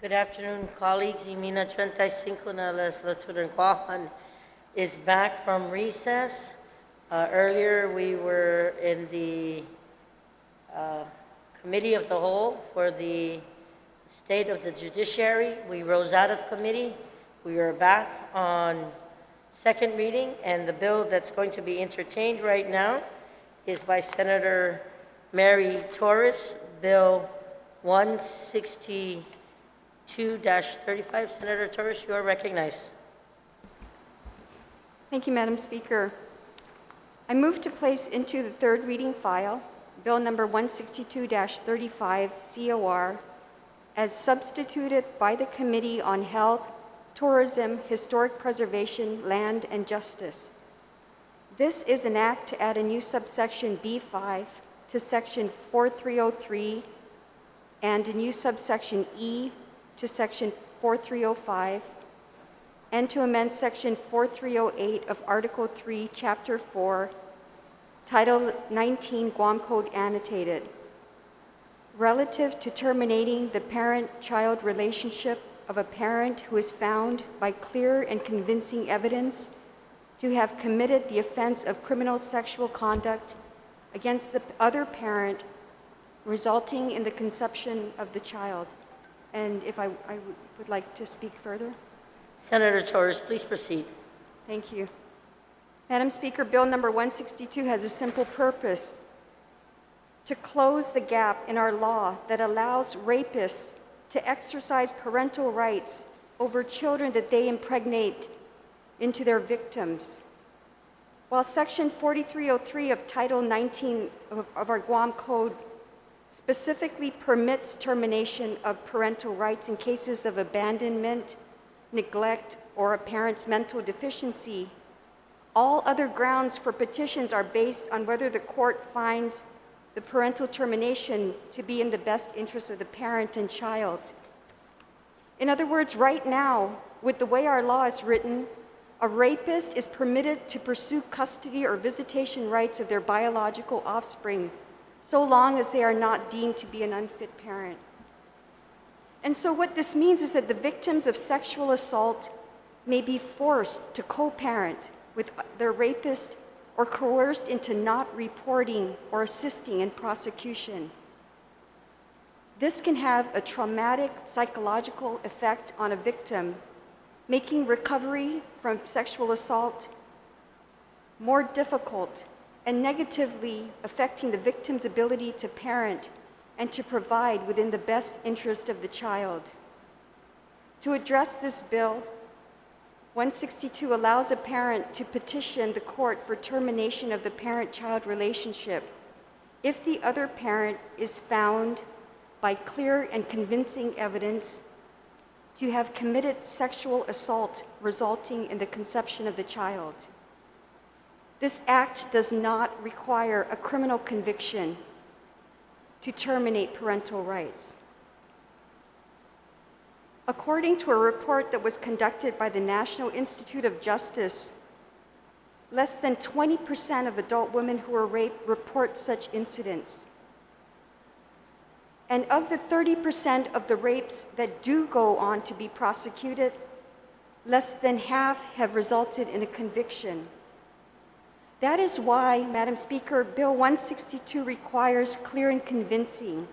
Good afternoon, colleagues. Imina 35 na legislatura in Guam is back from recess. Earlier, we were in the Committee of the Whole for the State of the Judiciary. We rose out of committee. We are back on second reading, and the bill that's going to be entertained right now is by Senator Mary Torres, Bill 162-35. Senator Torres, you are recognized. Thank you, Madam Speaker. I move to place into the third reading file Bill number 162-35 COR as substituted by the Committee on Health, Tourism, Historic Preservation, Land, and Justice. This is an act to add a new subsection B5 to section 4303 and a new subsection E to section 4305 and to amend section 4308 of Article 3, Chapter 4, Title 19 Guam Code Annotated, relative to terminating the parent-child relationship of a parent who is found by clear and convincing evidence to have committed the offense of criminal sexual conduct against the other parent resulting in the conception of the child. And if I would like to speak further. Senator Torres, please proceed. Thank you. Madam Speaker, Bill number 162 has a simple purpose: to close the gap in our law that allows rapists to exercise parental rights over children that they impregnate into their victims. While section 4303 of Title 19 of our Guam Code specifically permits termination of parental rights in cases of abandonment, neglect, or a parent's mental deficiency, all other grounds for petitions are based on whether the court finds the parental termination to be in the best interest of the parent and child. In other words, right now, with the way our law is written, a rapist is permitted to pursue custody or visitation rights of their biological offspring, so long as they are not deemed to be an unfit parent. And so what this means is that the victims of sexual assault may be forced to co-parent with their rapist or coerced into not reporting or assisting in prosecution. This can have a traumatic psychological effect on a victim, making recovery from sexual assault more difficult and negatively affecting the victim's ability to parent and to provide within the best interest of the child. To address this bill, 162 allows a parent to petition the court for termination of the parent-child relationship if the other parent is found by clear and convincing evidence to have committed sexual assault resulting in the conception of the child. This act does not require a criminal conviction to terminate parental rights. According to a report that was conducted by the National Institute of Justice, less than 20% of adult women who are raped report such incidents. And of the 30% of the rapes that do go on to be prosecuted, less than half have resulted in a conviction. That is why, Madam Speaker, Bill 162 requires clear and convincing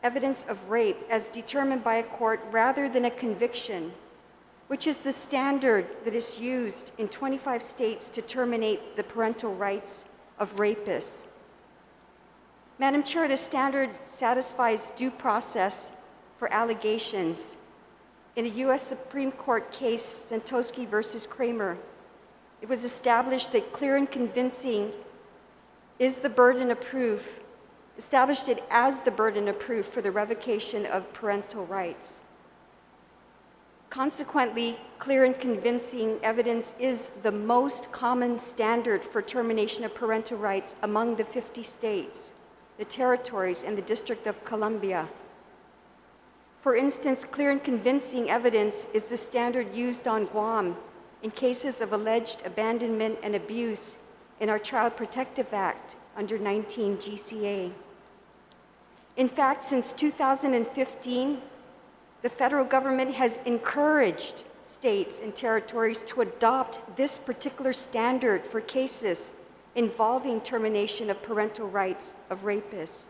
evidence of rape as determined by a court rather than a conviction, which is the standard that is used in 25 states to terminate the parental rights of rapists. Madam Chair, the standard satisfies due process for allegations. In a U.S. Supreme Court case, Santosky versus Kramer, it was established that clear and convincing is the burden of proof, established it as the burden of proof for the revocation of parental rights. Consequently, clear and convincing evidence is the most common standard for termination of parental rights among the 50 states, the territories, and the District of Columbia. For instance, clear and convincing evidence is the standard used on Guam in cases of alleged abandonment and abuse in our Child Protective Act under 19 GCA. In fact, since 2015, the federal government has encouraged states and territories to adopt this particular standard for cases involving termination of parental rights of rapists.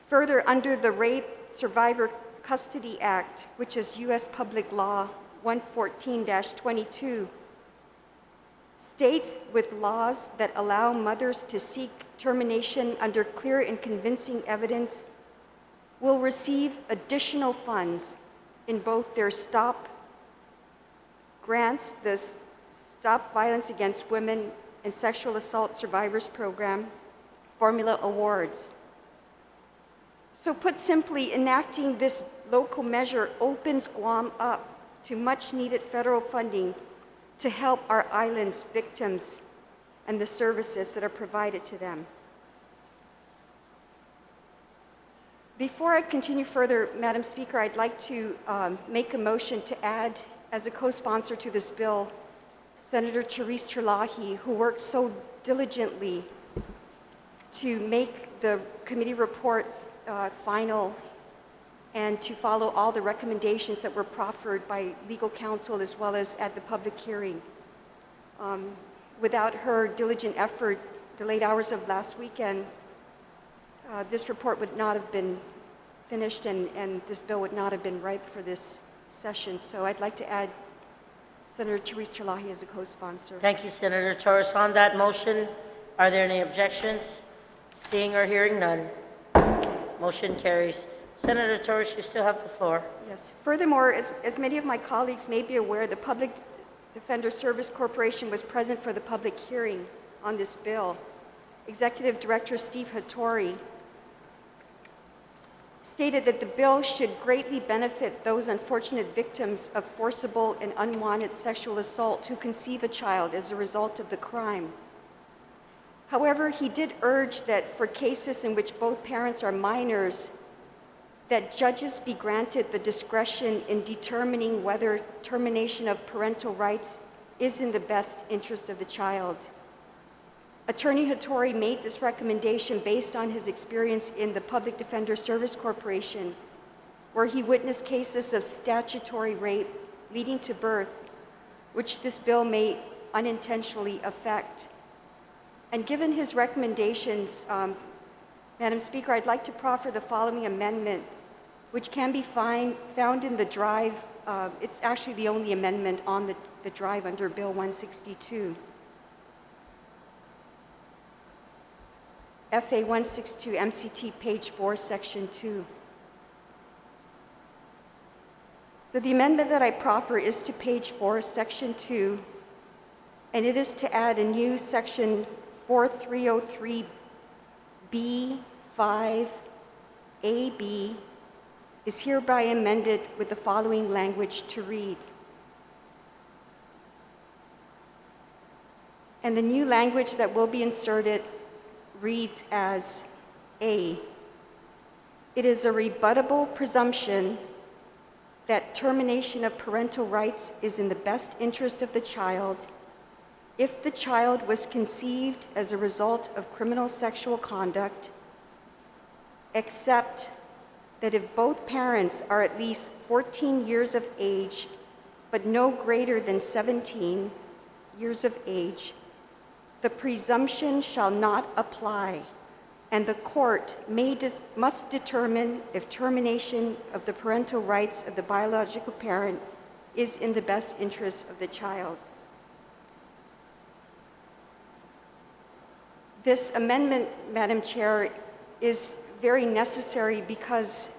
Further, under the Rape Survivor Custody Act, which is U.S. Public Law 114-22, states with laws that allow mothers to seek termination under clear and convincing evidence will receive additional funds in both their STOP grants, the Stop Violence Against Women and Sexual Assault Survivors Program, formula awards. So put simply, enacting this local measure opens Guam up to much needed federal funding to help our island's victims and the services that are provided to them. Before I continue further, Madam Speaker, I'd like to make a motion to add, as a co-sponsor to this bill, Senator Therese Terlahi, who worked so diligently to make the committee report final and to follow all the recommendations that were proffered by legal counsel as well as at the public hearing. Without her diligent effort, the late hours of last weekend, this report would not have been finished and this bill would not have been ripe for this session. So I'd like to add Senator Therese Terlahi as a co-sponsor. Thank you, Senator Torres. On that motion, are there any objections? Seeing or hearing none, motion carries. Senator Torres, you still have the floor. Yes. Furthermore, as many of my colleagues may be aware, the Public Defender Service Corporation was present for the public hearing on this bill. Executive Director Steve Hattori stated that the bill should greatly benefit those unfortunate victims of forcible and unwanted sexual assault who conceive a child as a result of the crime. However, he did urge that for cases in which both parents are minors, that judges be granted the discretion in determining whether termination of parental rights is in the best interest of the child. Attorney Hattori made this recommendation based on his experience in the Public Defender Service Corporation, where he witnessed cases of statutory rape leading to birth, which this bill may unintentionally affect. And given his recommendations, Madam Speaker, I'd like to proffer the following amendment, which can be found in the drive. It's actually the only amendment on the drive under Bill 162. FA 162 MCT page 4, section 2. So the amendment that I proffer is to page 4, section 2, and it is to add a new section 4303B5AB is hereby amended with the following language to read. And the new language that will be inserted reads as A. It is a rebuttable presumption that termination of parental rights is in the best interest of the child if the child was conceived as a result of criminal sexual conduct, except that if both parents are at least 14 years of age, but no greater than 17 years of age, the presumption shall not apply, and the court must determine if termination of the parental rights of the biological parent is in the best interest of the child. This amendment, Madam Chair, is very necessary because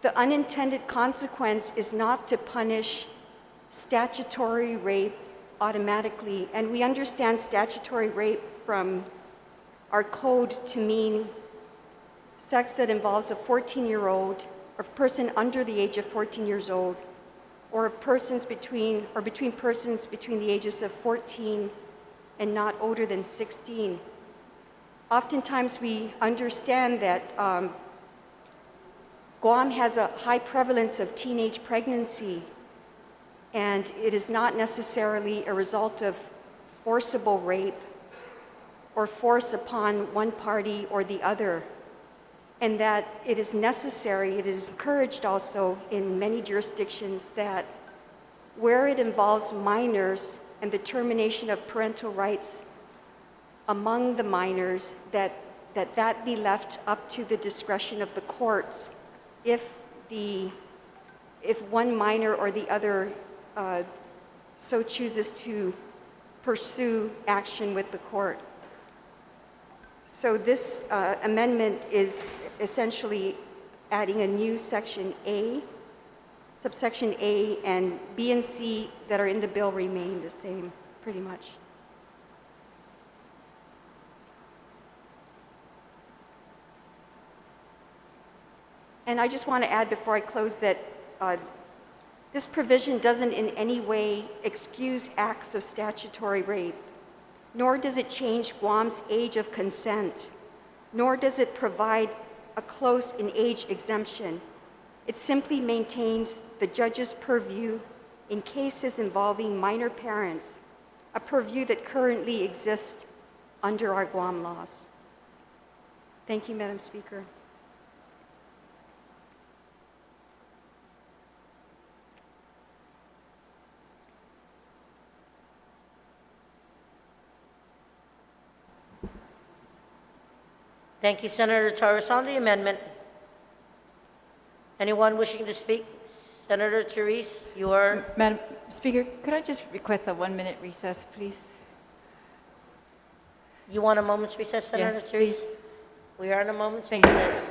the unintended consequence is not to punish statutory rape automatically. And we understand statutory rape from our code to mean sex that involves a 14-year-old or person under the age of 14 years old, or between persons between the ages of 14 and not older than 16. Oftentimes we understand that Guam has a high prevalence of teenage pregnancy, and it is not necessarily a result of forcible rape or force upon one party or the other. and that it is necessary, it is encouraged also in many jurisdictions that where it involves minors and the termination of parental rights among the minors, that be left up to the discretion of the courts if one minor or the other so chooses to pursue action with the court. So this amendment is essentially adding a new section A, subsection A, and B and C that are in the bill remain the same, pretty much. And I just want to add before I close that this provision doesn't in any way excuse acts of statutory rape, nor does it change Guam's age of consent, nor does it provide a close in age exemption. It simply maintains the judge's purview in cases involving minor parents, a purview that currently exists under our Guam laws. Thank you, Madam Speaker. Thank you, Senator Torres. On the amendment, anyone wishing to speak? Senator Therese, you are... Madam Speaker, could I just request a 1-minute recess, please? You want a moment's recess, Senator Yes, Therese? please. We are in a moment's Thank you. recess.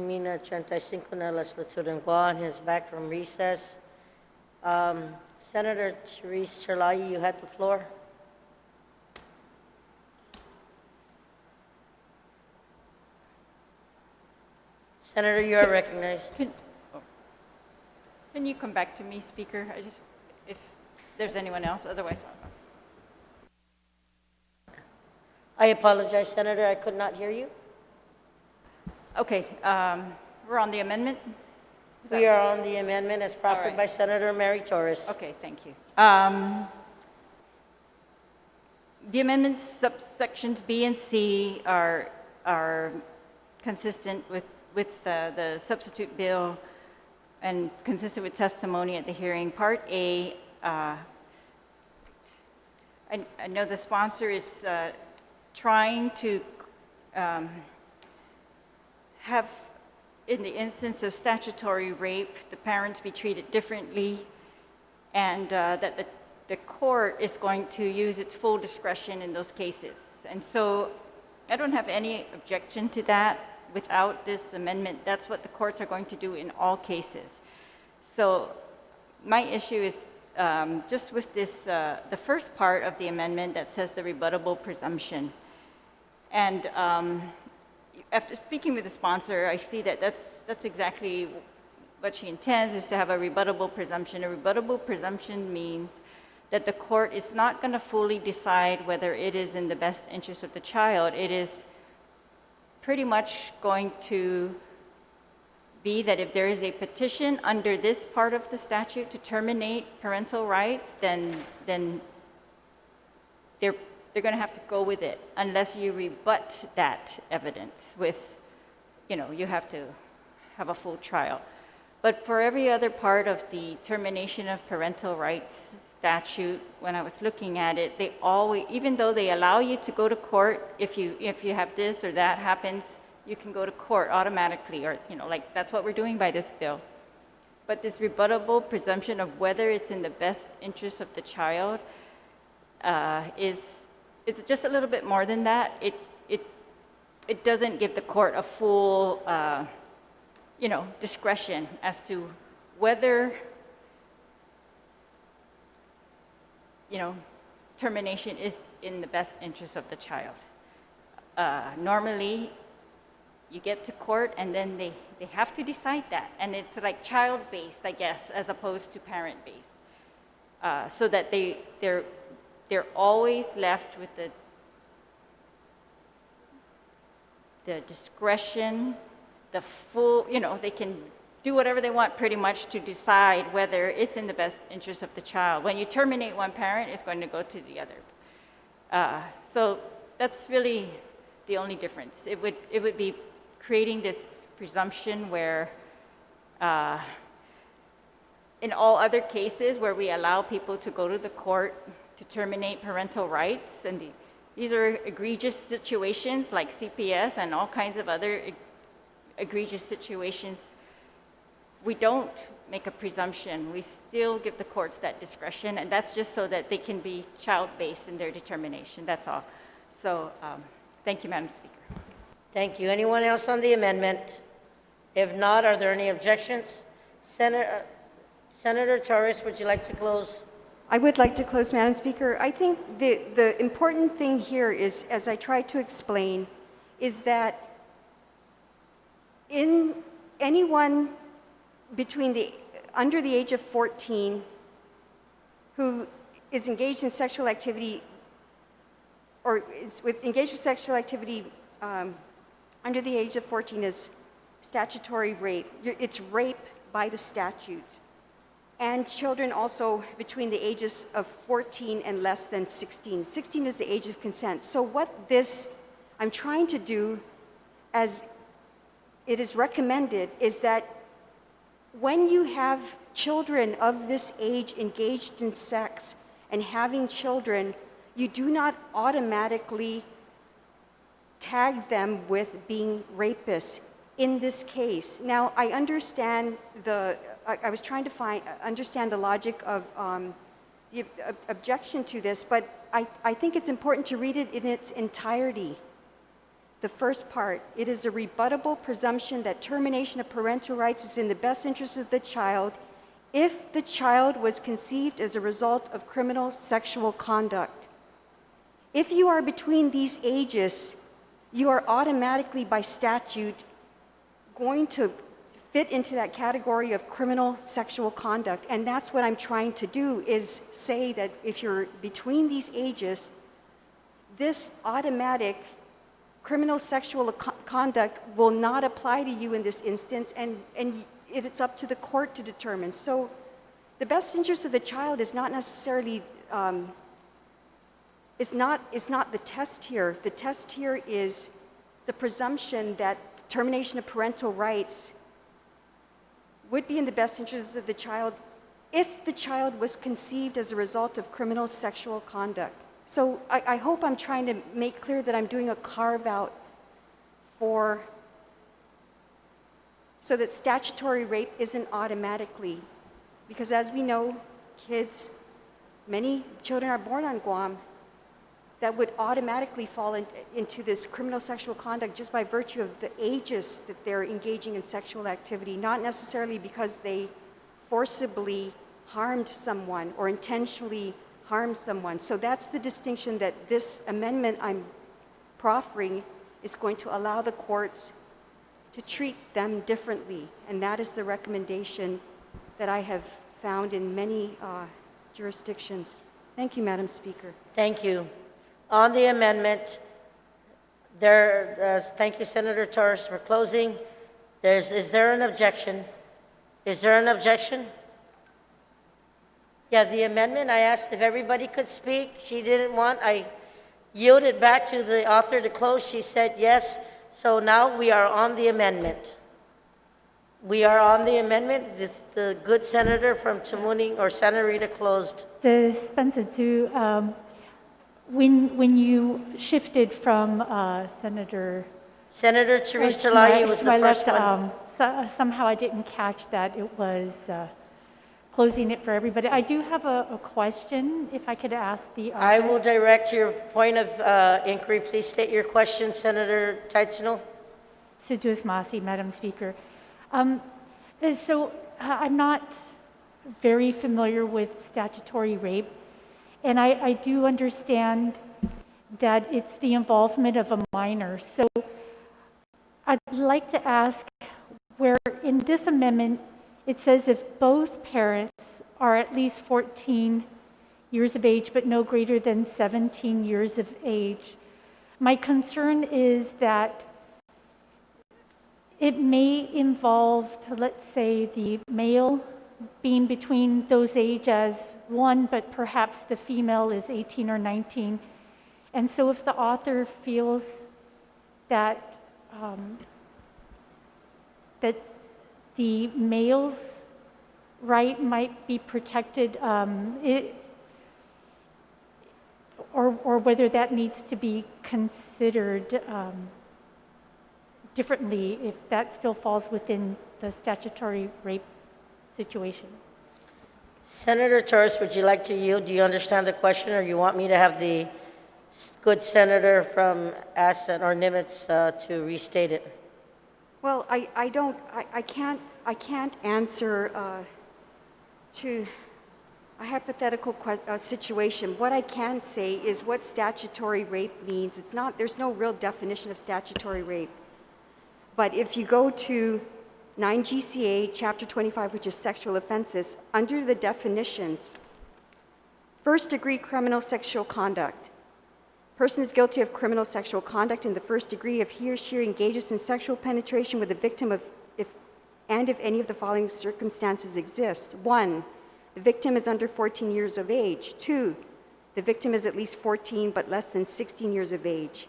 Mina 35 na legislatura en Guam is back from recess. Senator Therese Chalayi, you had the floor. Senator, you are recognized. Can you come back to me, Speaker? If there's anyone else, otherwise I apologize, Senator, I could not hear you. Okay, we're on the amendment? Is that- We are on the amendment as proffered right. by Senator Mary Torres. Okay, thank you. The amendments subsections B and C are consistent with the substitute bill and consistent with testimony at the hearing. Part A, I know the sponsor is trying to have, in the instance of statutory rape, the parents be treated differently, and that the court is going to use its full discretion in those cases. And so I don't have any objection to that without this amendment. That's what the courts are going to do in all cases. So my issue is just with this, the first part of the amendment that says the rebuttable presumption. And after speaking with the sponsor, I see that that's exactly what she intends, is to have a rebuttable presumption. A rebuttable presumption means that the court is not going to fully decide whether it is in the best interest of the child. It is pretty much going to be that if there is a petition under this part of the statute to terminate parental rights, then they're going to have to go with it unless you rebut that evidence with, you have to have a full trial. But for every other part of the termination of parental rights statute, when I was looking at it, they always, even though they allow you to go to court, if you have this or that happens, you can go to court automatically, or, like that's what we're doing by this bill. But this rebuttable presumption of whether it's in the best interest of the child is just a little bit more than that. It doesn't give the court a full, discretion as to whether, termination is in the best interest of the child. Normally, you get to court and then they have to decide that. And it's like child-based, I guess, as opposed to parent-based. So that they're always left with the discretion, the full, they can do whatever they want pretty much to decide whether it's in the best interest of the child. When you terminate one parent, it's going to go to the other. So that's really the only difference. It would be creating this presumption where in all other cases where we allow people to go to the court to terminate parental rights, and these are egregious situations like CPS and all kinds of other egregious situations, we don't make a presumption. We still give the courts that discretion, and that's just so that they can be child-based in their determination. That's all. So thank you, Madam Speaker. Thank you. Anyone else on the amendment? If not, are there any objections? Senator Torres, would you like to close? I would like to close, Madam Speaker. I think the important thing here is, as I tried to explain, is that in anyone under the age of 14 who is engaged in sexual activity or is engaged with sexual activity under the age of 14 is statutory rape. It's rape by the statute. And children also between the ages of 14 and less than 16. 16 is the age of consent. So what I'm trying to do, as it is recommended, is that when you have children of this age engaged in sex and having children, you do not automatically tag them with being rapists in this case. Now, I understand I was trying to understand the logic of the objection to this, but I think it's important to read it in its entirety. the first part, it is a rebuttable presumption that termination of parental rights is in the best interest of the child if the child was conceived as a result of criminal sexual conduct. If you are between these ages, you are automatically, by statute, going to fit into that category of criminal sexual conduct. And that's what I'm trying to do, is say that if you're between these ages, this automatic criminal sexual conduct will not apply to you in this instance, and it's up to the court to determine. So the best interest of the child is not necessarily, is not the test here. The test here is the presumption that termination of parental rights would be in the best interest of the child if the child was conceived as a result of criminal sexual conduct. So I hope I'm trying to make clear that I'm doing a carve-out so that statutory rape isn't automatically, because as we know, many children are born on Guam that would automatically fall into this criminal sexual conduct just by virtue of the ages that they're engaging in sexual activity, not necessarily because they forcibly harmed someone or intentionally harmed someone. So that's the distinction that this amendment I'm proffering is going to allow the courts to treat them differently. And that is the recommendation that I have found in many jurisdictions. Thank you, Madam Speaker. Thank you. On the amendment, thank you, Senator Torres, for closing. Is there an objection? Is there an objection? Yeah, the amendment, I asked if everybody could speak. She didn't want. I yielded back to the author to close. She said yes. So now we are on the amendment. We are on the amendment. The good senator from Tamuning, or Santa Rita, closed. The Spencer too. When you shifted from Senator Therese to Talahi was the my first left, one. somehow I didn't catch that it was closing it for everybody. I do have a question, if I could ask the author. I will direct your point of inquiry. Please state your question, Senator Taitsino. Sijuis Masi, Madam Speaker. So I'm not very familiar with statutory rape, and I do understand that it's the involvement of a minor. So I'd like to ask, where in this amendment it says if both parents are at least 14 years of age but no greater than 17 years of age, my concern is that it may involve, let's say, the male being between those age as one, but perhaps the female is 18 or 19. And so if the author feels that that the male's right might be protected, or whether that needs to be considered differently, if that still falls within the statutory rape situation. Senator Torres, would you like to yield? Do you understand the question, or you want me to have the good senator from Asset or Nimitz to restate it? Well, I can't answer to a hypothetical situation. What I can say is what statutory rape means. There's no real definition of statutory rape. But if you go to 9 GCA, Chapter 25, which is sexual offenses, under the definitions, first-degree criminal sexual conduct. Person is guilty of criminal sexual conduct in the first degree if he or she engages in sexual penetration with the victim if any of the following circumstances exist. 1, the victim is under 14 years of age. 2, the victim is at least 14 but less than 16 years of age.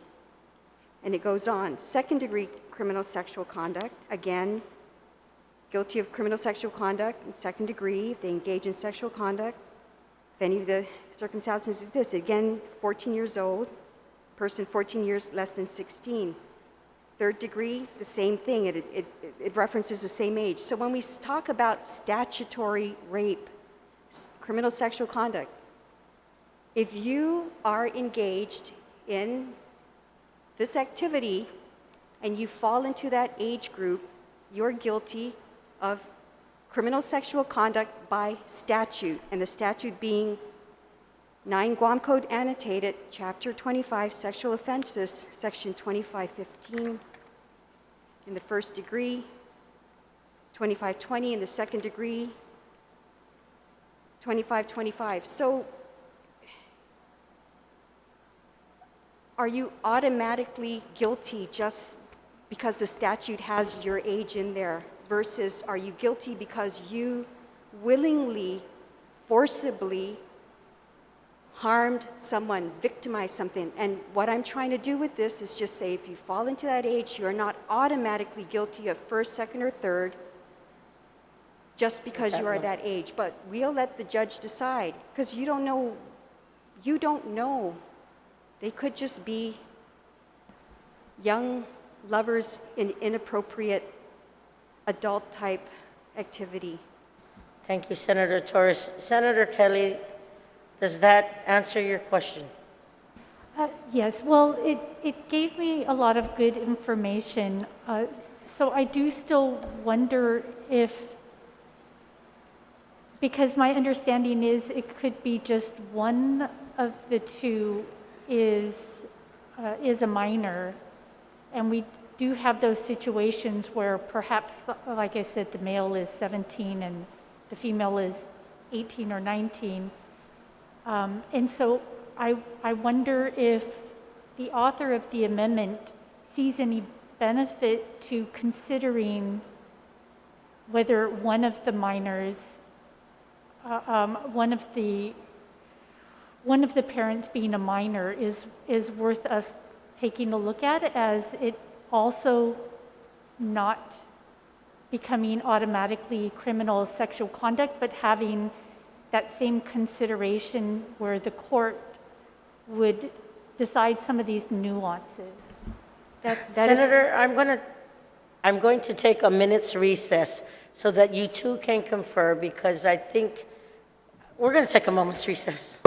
And it goes on. Second-degree criminal sexual conduct, again, guilty of criminal sexual conduct in second degree if they engage in sexual conduct, if any of the circumstances exist. Again, 14 years old, person 14 years less than 16. Third degree, the same thing. It references the same age. So when we talk about statutory rape, criminal sexual conduct, if you are engaged in this activity and you fall into that age group, you're guilty of criminal sexual conduct by statute, and the statute being 9 Guam Code Annotated, Chapter 25, Sexual Offenses, Section 2515 in the first degree, 2520 in the second degree, 2525. So are you automatically guilty just because the statute has your age in there, versus are you guilty because you willingly, forcibly harmed someone, victimized something? And what I'm trying to do with this is just say, if you fall into that age, you're not automatically guilty of first, second, or third just because you are that age. But we'll let the judge decide, because you don't know. You don't know. They could just be young lovers in inappropriate adult-type activity. Thank you, Senator Torres. Senator Kelly, does that answer your question? Yes, well, it gave me a lot of good information. So I do still wonder if, because my understanding is it could be just one of the two is a minor, and we do have those situations where perhaps, like I said, the male is 17 and the female is 18 or 19. And so I wonder if the author of the amendment sees any benefit to considering whether one of the minors, one of the parents being a minor is worth us taking a look at, as it also not becoming automatically criminal sexual conduct, but having that same consideration where the court would decide some of these nuances. Senator, I'm going to take a minute's recess so that you two can confer, because I think we're going to take a moment's recess.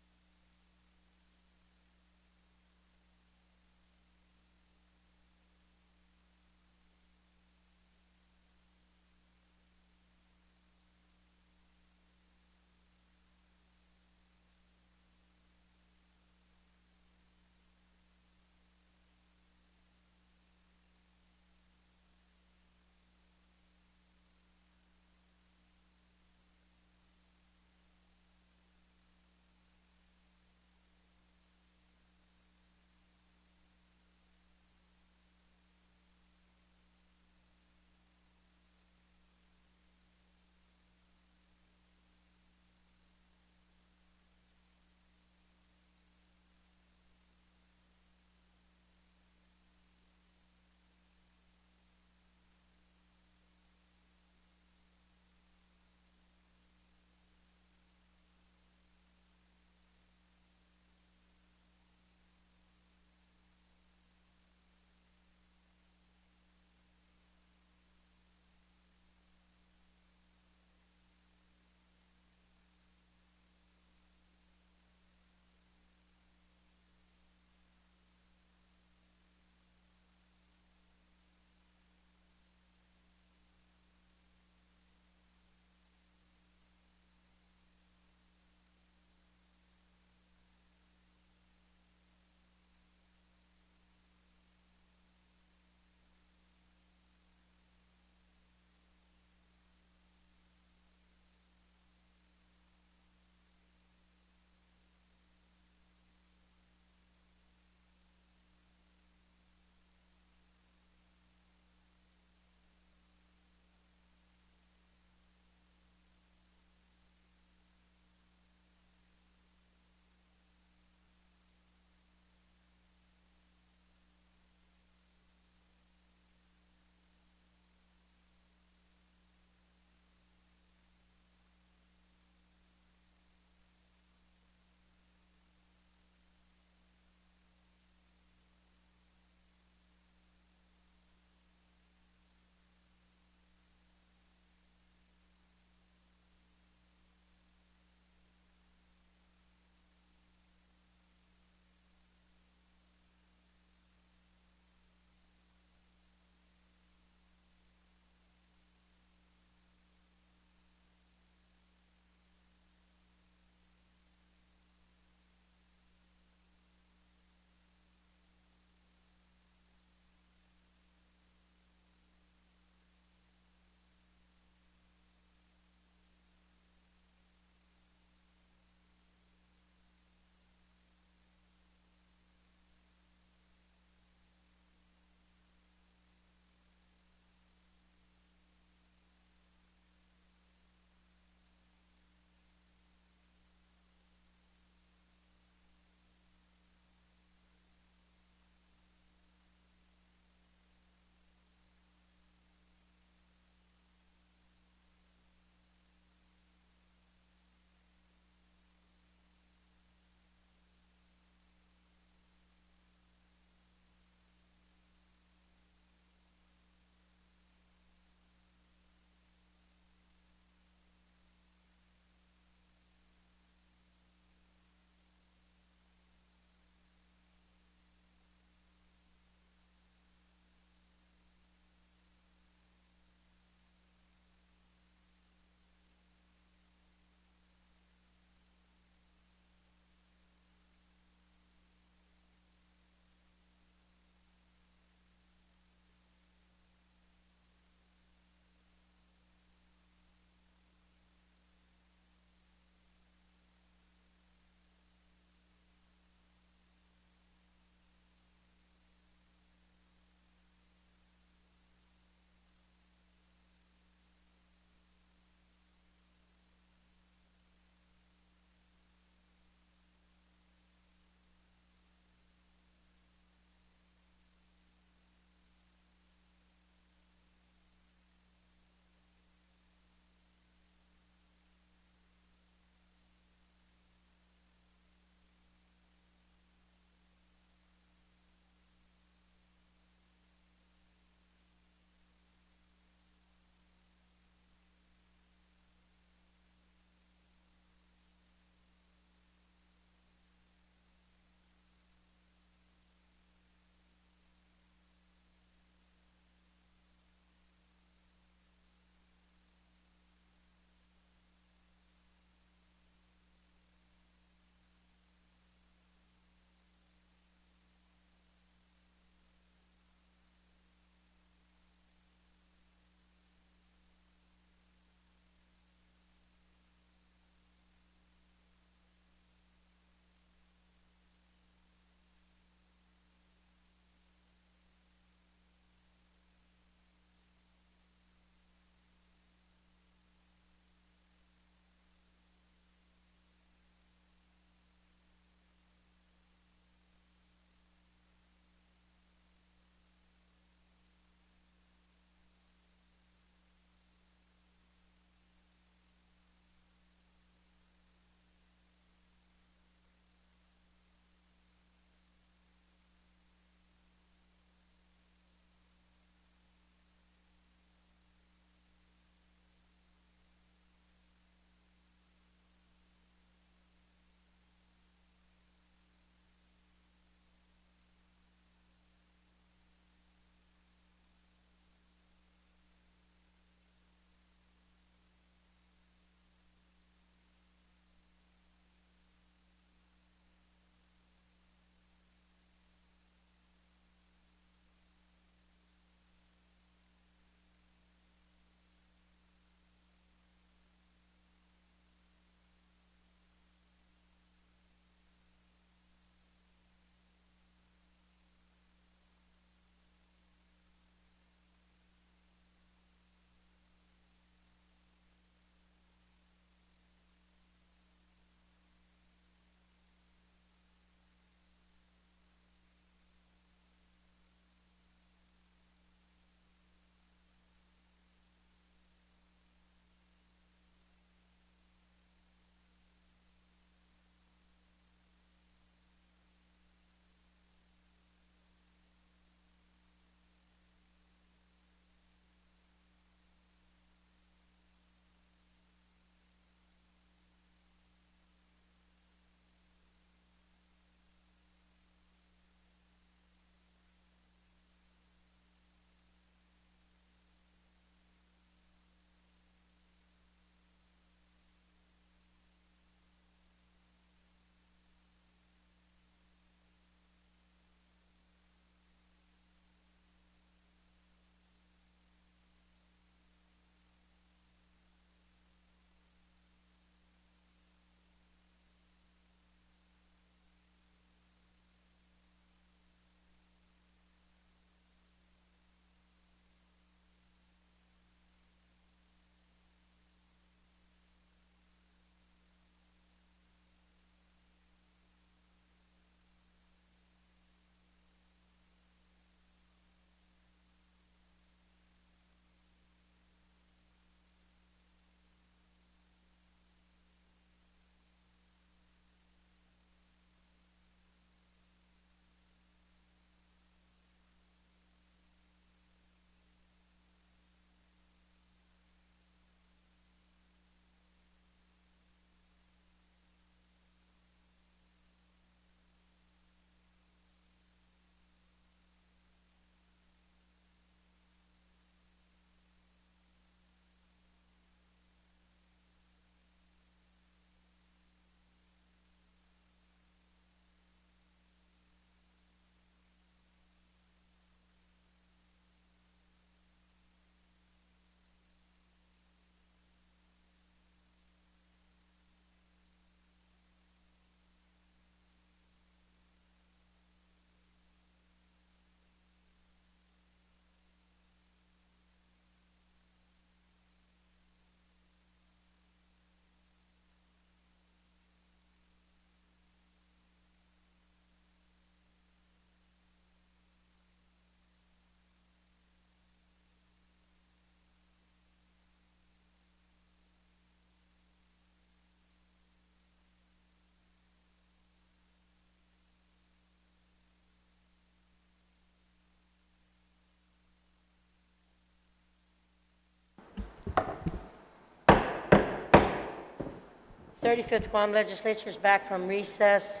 35th Guam Legislature is back from recess.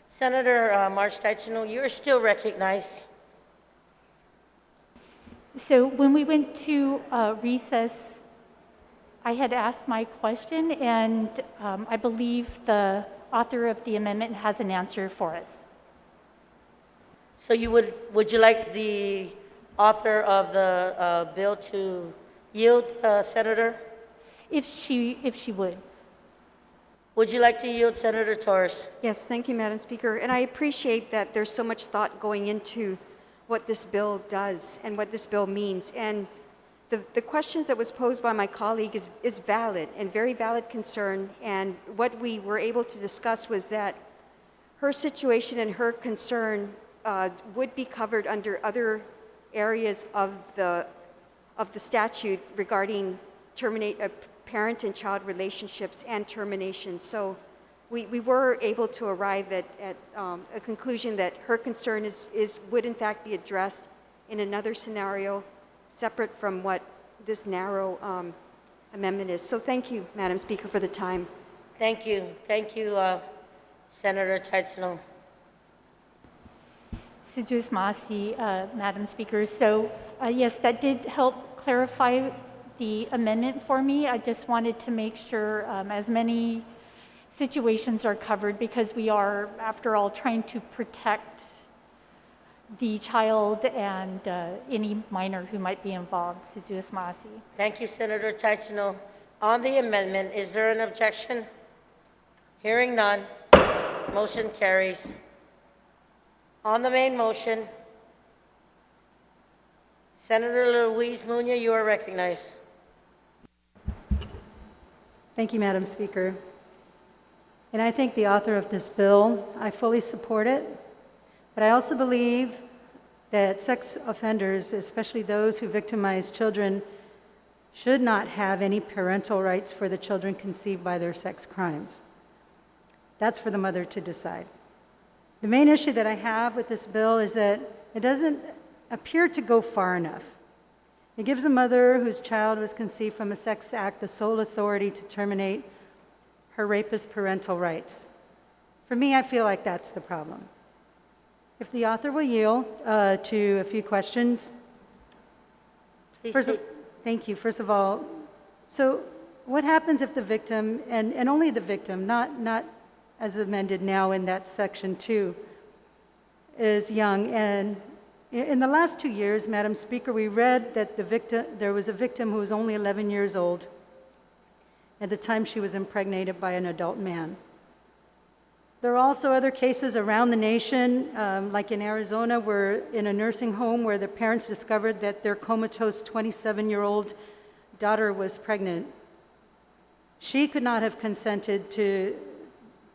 Senator March Taichino, you are still recognized. So when we went to recess, I had asked my question, and I believe the author of the amendment has an answer for us. So would you like the author of the bill to yield, Senator? If she would. Would you like to yield, Senator Torres? Yes, thank you, Madam Speaker. And I appreciate that there's so much thought going into what this bill does and what this bill means. And the questions that was posed by my colleague is valid and very valid concern. And what we were able to discuss was that her situation and her concern would be covered under other areas of the statute regarding parent and child relationships and termination. So we were able to arrive at a conclusion that her concern would in fact be addressed in another scenario separate from what this narrow amendment is. So thank you, Madam Speaker, for the time. Thank you. Thank you, Senator Taitzino. Sujus Masi, Madam Speaker. So yes, that did help clarify the amendment for me. I just wanted to make sure as many situations are covered, because we are, after all, trying to protect the child and any minor who might be involved. Sujus Masi. Thank you, Senator Taitzino. On the amendment, is there an objection? Hearing none, motion carries. On the main motion, Senator Luis Muñoz, you are recognized. Thank you, Madam Speaker. And I thank the author of this bill. I fully support it, but I also believe that sex offenders, especially those who victimize children, should not have any parental rights for the children conceived by their sex crimes. That's for the mother to decide. The main issue that I have with this bill is that it doesn't appear to go far enough. It gives a mother whose child was conceived from a sex act the sole authority to terminate her rapist's parental rights. For me, I feel like that's the problem. If the author will yield to a few questions. Please Thank you. First of all, so what happens if the victim, and only the victim, not as amended now in that section 2, is young? And in the last 2 years, Madam Speaker, we read that there was a victim who was only 11 years old at the time she was impregnated by an adult man. There are also other cases around the nation, like in Arizona, where in a nursing home where the parents discovered that their comatose 27-year-old daughter was pregnant. She could not have consented to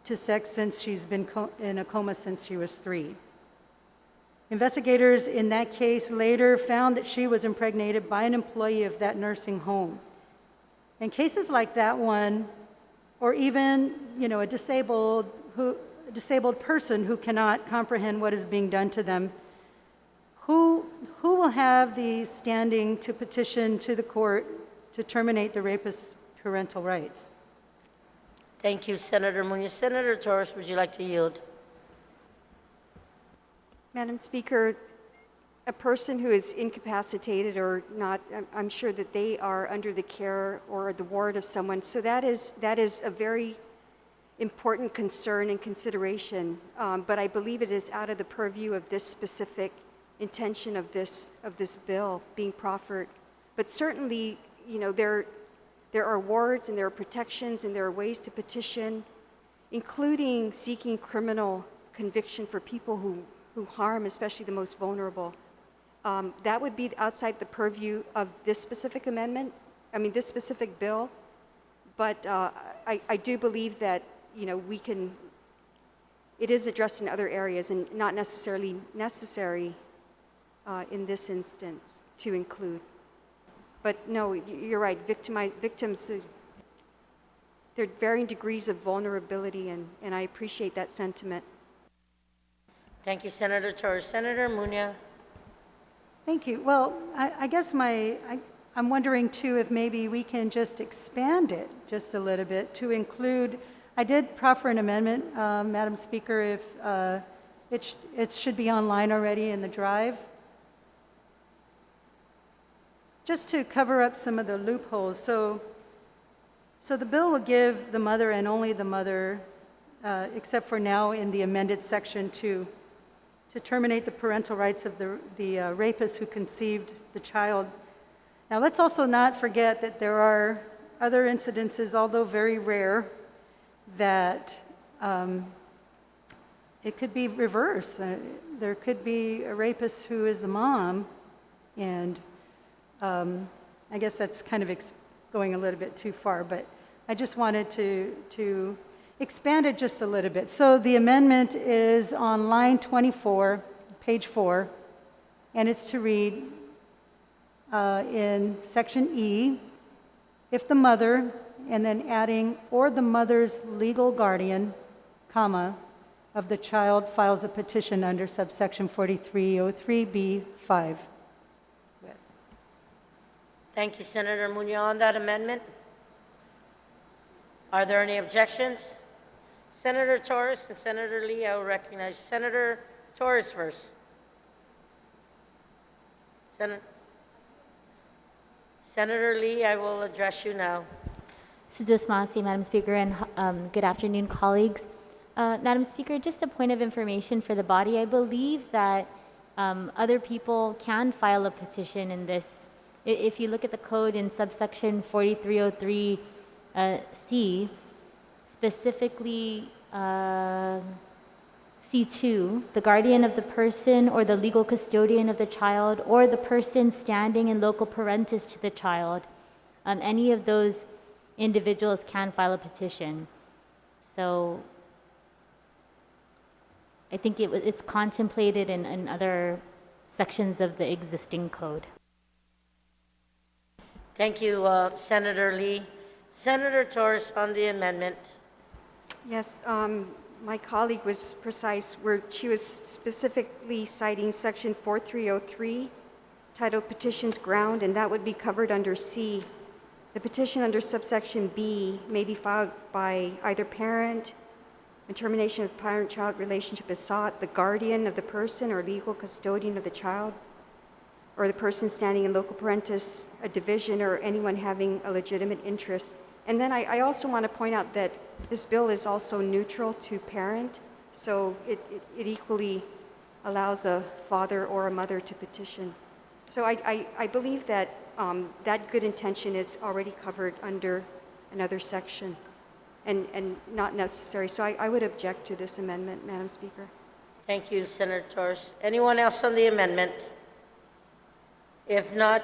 sex since she's been in a coma since she was 3. Investigators in that case later found that she was impregnated by an employee of that nursing home. In cases like that one, or even a disabled person who cannot comprehend what is being done to them, who will have the standing to petition to the court to terminate the rapist's parental rights? Thank you, Senator Muñoz. Senator Torres, would you like to yield? Madam Speaker, a person who is incapacitated or not, I'm sure that they are under the care or the ward of someone. So that is a very important concern and consideration. But I believe it is out of the purview of this specific intention of this bill being proffered. But certainly, there are wards and there are protections and there are ways to petition, including seeking criminal conviction for people who harm, especially the most vulnerable. That would be outside the purview of this specific amendment, this specific bill. But I do believe that, it is addressed in other areas and not necessarily necessary in this instance to include. But no, you're right, victims, there are varying degrees of vulnerability, and I appreciate that sentiment. Thank you, Senator Torres. Senator Muñoz. Thank you. Well, I guess I'm wondering too if maybe we can just expand it just a little bit to include I did proffer an amendment, Madam Speaker, if it should be online already in the drive, just to cover up some of the loopholes. So the bill will give the mother and only the mother, except for now in the amended section 2, to terminate the parental rights of the rapist who conceived the child. Now, let's also not forget that there are other incidences, although very rare, that it could be reversed. There could be a rapist who is the mom, and I guess that's kind of going a little bit too far, but I just wanted to expand it just a little bit. So the amendment is on line 24, page 4, and it's to read in section E, if the mother, and then adding, or the mother's legal guardian, comma, of the child files a petition under subsection 4303B5. Thank you, Senator Munoz. On that amendment, are there any objections? Senator Torres and Senator Lee, I will recognize Senator Torres first. Senator Lee, I will address you now. Sujus Masi, Madam Speaker, and good afternoon, colleagues. Madam Speaker, just a point of information for the body. I believe that other people can file a petition in this. If you look at the code in subsection 4303C, specifically C2, the guardian of the person or the legal custodian of the child or the person standing in local parentis to the child, any of those individuals can file a petition. So I think it's contemplated in other sections of the existing code. Thank you, Senator Lee. Senator Torres on the amendment. Yes, my colleague was precise where she was specifically citing section 4303, titled Petitions Ground, and that would be covered under C. The petition under subsection B may be filed by either parent, when termination of parent-child relationship is sought, the guardian of the person or legal custodian of the child, or the person standing in local parentis, a division, or anyone having a legitimate interest. And then I also want to point out that this bill is also neutral to parent, so it equally allows a father or a mother to petition. So I believe that that good intention is already covered under another section and not necessary. So I would object to this amendment, Madam Speaker. Thank you, Senator Torres. Anyone else on the amendment? If not,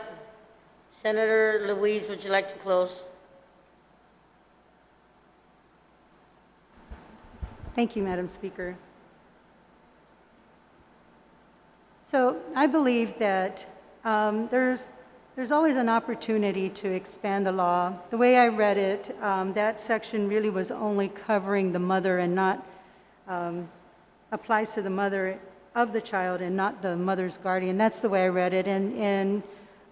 Senator Louise, would you like to close? Thank you, Madam Speaker. So I believe that there's always an opportunity to expand the law. The way I read it, that section really was only covering the mother and not applies to the mother of the child and not the mother's guardian. That's the way I read it. And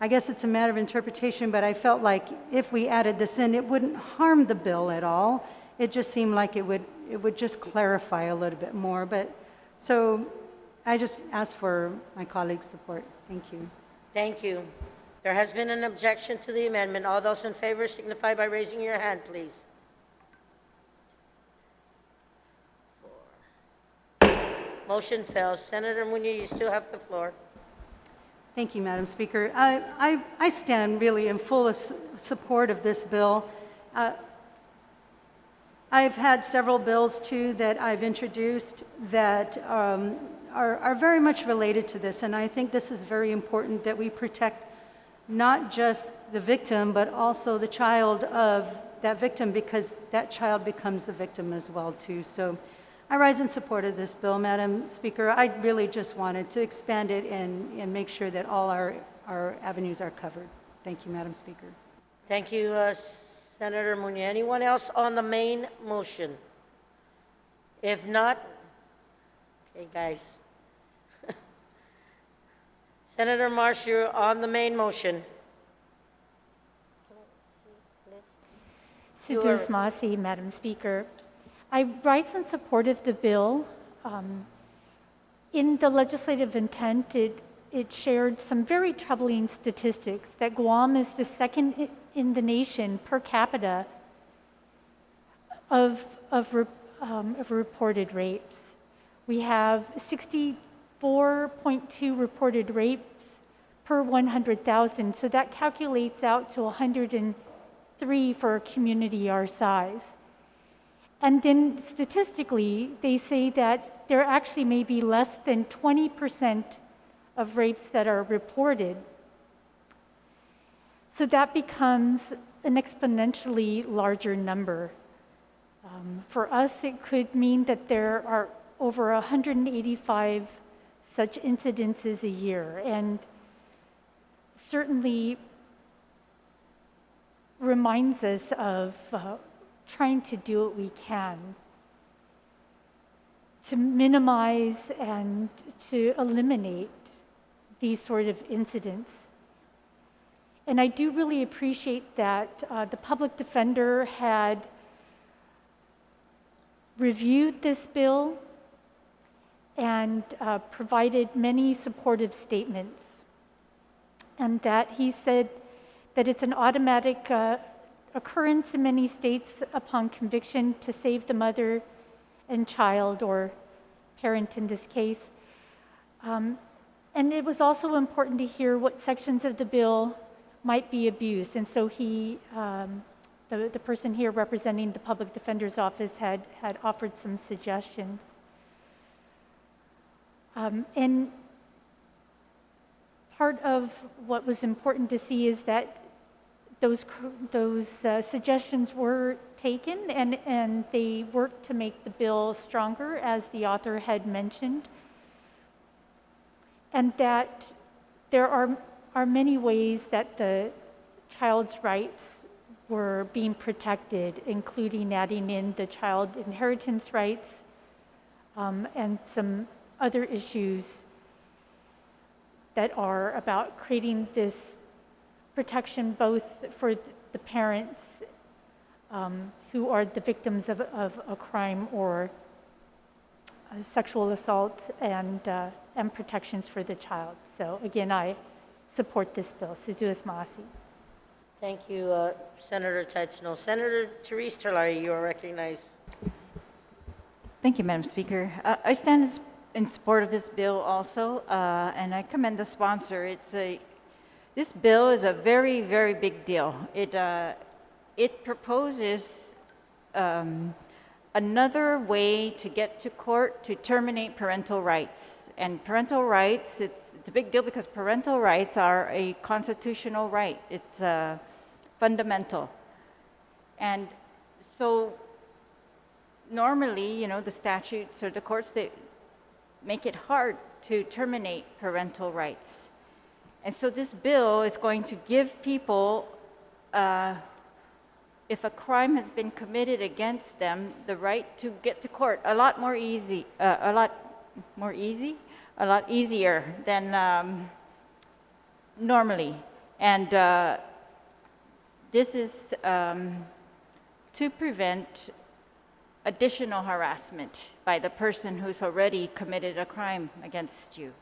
I guess it's a matter of interpretation, but I felt like if we added this in, it wouldn't harm the bill at all. It just seemed like it would just clarify a little bit more. But so I just ask for my colleagues' support. Thank you. Thank you. There has been an objection to the amendment. All those in favor signify by raising your hand, please. 4. Motion fails. Senator Munoz, you still have the floor. Thank you, Madam Speaker. I stand really in full support of this bill. I've had several bills, too, that I've introduced that are very much related to this, and I think this is very important that we protect not just the victim, but also the child of that victim, because that child becomes the victim as well, too. So I rise in support of this bill, Madam Speaker. I really just wanted to expand it and make sure that all our avenues are covered. Thank you, Madam Speaker. Thank you, Senator Munoz. Anyone else on the main motion? If not, okay, guys. Senator Marsh, you're on the main motion. Sujus Masi, Madam Speaker. I rise in support of the bill. In the legislative intent, it shared some very troubling statistics that Guam is the second in the nation per capita of reported rapes. We have 64.2 reported rapes per 100,000, so that calculates out to 103 for a community our size. And then statistically, they say that there actually may be less than 20% of rapes that are reported. So that becomes an exponentially larger number. For us, it could mean that there are over 185 such incidences a year, and certainly reminds us of trying to do what we can to minimize and to eliminate these sort of incidents. And I do really appreciate that the public defender had reviewed this bill and provided many supportive statements, and that he said that it's an automatic occurrence in many states upon conviction to save the mother and child, or parent in this case. And it was also important to hear what sections of the bill might be abused. And so he, the person here representing the Public Defender's Office had offered some suggestions. And part of what was important to see is that those suggestions were taken, and they worked to make the bill stronger, as the author had mentioned, and that there are many ways that the child's rights were being protected, including adding in the child inheritance rights and some other issues that are about creating this protection both for the parents who are the victims of a crime or a sexual assault, and protections for the child. So again, I support this bill. Suduas Maasi. Thank you, Senator Taitsino. Senator Therese Terlari, you are recognized. Thank you, Madam Speaker. I stand in support of this bill also, and I commend the sponsor. This bill is a very, very big deal. It proposes another way to get to court to terminate parental rights. And parental rights, it's a big deal because parental rights are a constitutional right. It's fundamental. And so normally, the statutes or the courts, they make it hard to terminate parental rights. And so this bill is going to give people, if a crime has been committed against them, the right to get to court a lot easier than normally. And this is to prevent additional harassment by the person who's already committed a crime against you.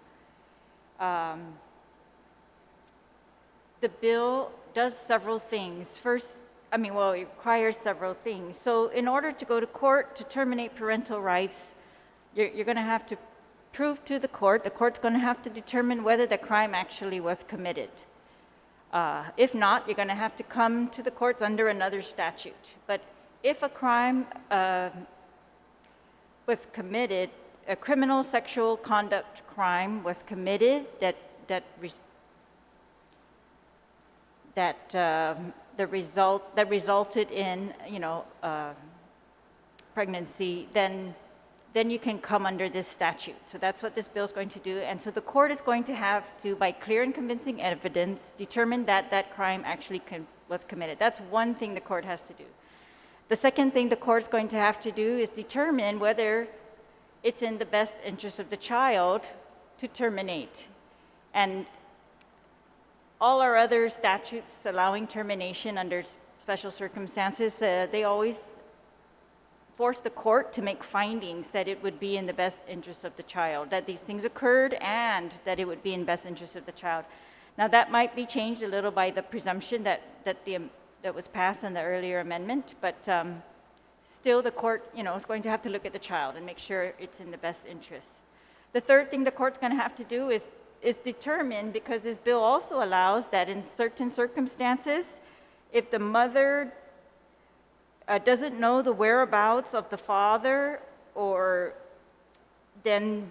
The bill does several things. First, it requires several things. So in order to go to court to terminate parental rights, you're going to have to prove to the court's going to have to determine whether the crime actually was committed. If not, you're going to have to come to the courts under another statute. But if a crime was committed, a criminal sexual conduct crime was committed that resulted in pregnancy, then you can come under this statute. So that's what this bill is going to do. And so the court is going to have to, by clear and convincing evidence, determine that that crime actually was committed. That's one thing the court has to do. The second thing the court's going to have to do is determine whether it's in the best interest of the child to terminate. And all our other statutes allowing termination under special circumstances, they always force the court to make findings that it would be in the best interest of the child, that these things occurred and that it would be in best interest of the child. Now, that might be changed a little by the presumption that was passed in the earlier amendment, but still the court, is going to have to look at the child and make sure it's in the best interest. The third thing the court's going to have to do is determine, because this bill also allows that in certain circumstances, if the mother doesn't know the whereabouts of the father, or then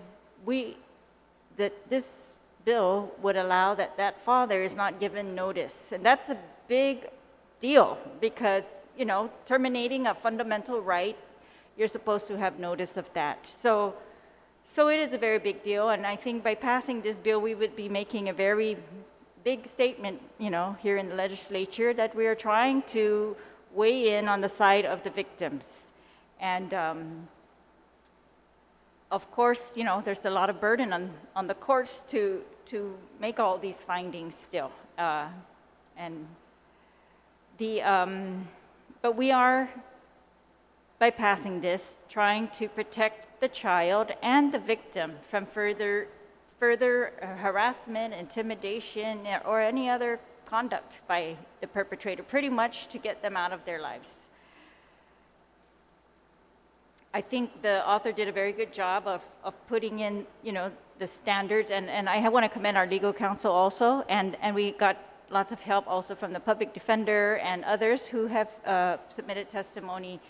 this bill would allow that father is not given notice. And that's a big deal because, terminating a fundamental right, you're supposed to have notice of that. So it is a very big deal, and I think by passing this bill, we would be making a very big statement, here in the legislature, that we are trying to weigh in on the side of the victims. And of course, there's a lot of burden on the courts to make all these findings still. But we are, by passing this, trying to protect the child and the victim from further harassment, intimidation, or any other conduct by the perpetrator, pretty much to get them out of their lives. I think the author did a very good job of putting in, the standards, and I want to commend our legal counsel also, and we got lots of help also from the public defender and others who have submitted testimony.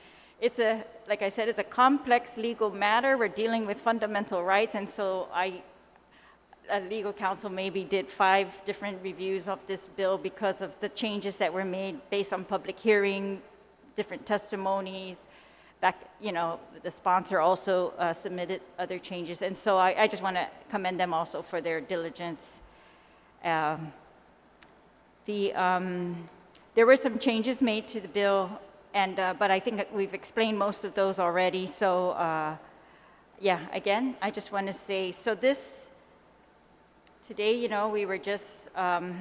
Like I said, it's a complex legal matter. We're dealing with fundamental rights, and so legal counsel maybe did 5 different reviews of this bill because of the changes that were made based on public hearing, different testimonies. The sponsor also submitted other changes, and so I just want to commend them also for their diligence. There were some changes made to the bill, but I think we've explained most of those already. So, again, I just want to say, so today, we were just, I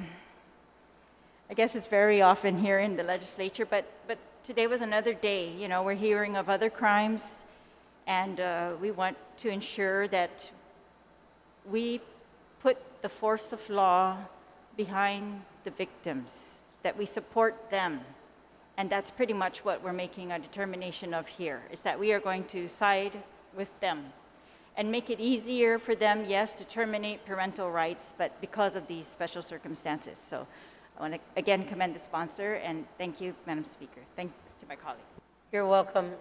guess it's very often here in the legislature, but today was another day. We're hearing of other crimes, and we want to ensure that we put the force of law behind the victims, that we support them. And that's pretty much what we're making a determination of here, is that we are going to side with them and make it easier for them, yes, to terminate parental rights, but because of these special circumstances. So I want to again commend the sponsor, and thank you, Madam Speaker. Thanks to my colleagues. You're welcome.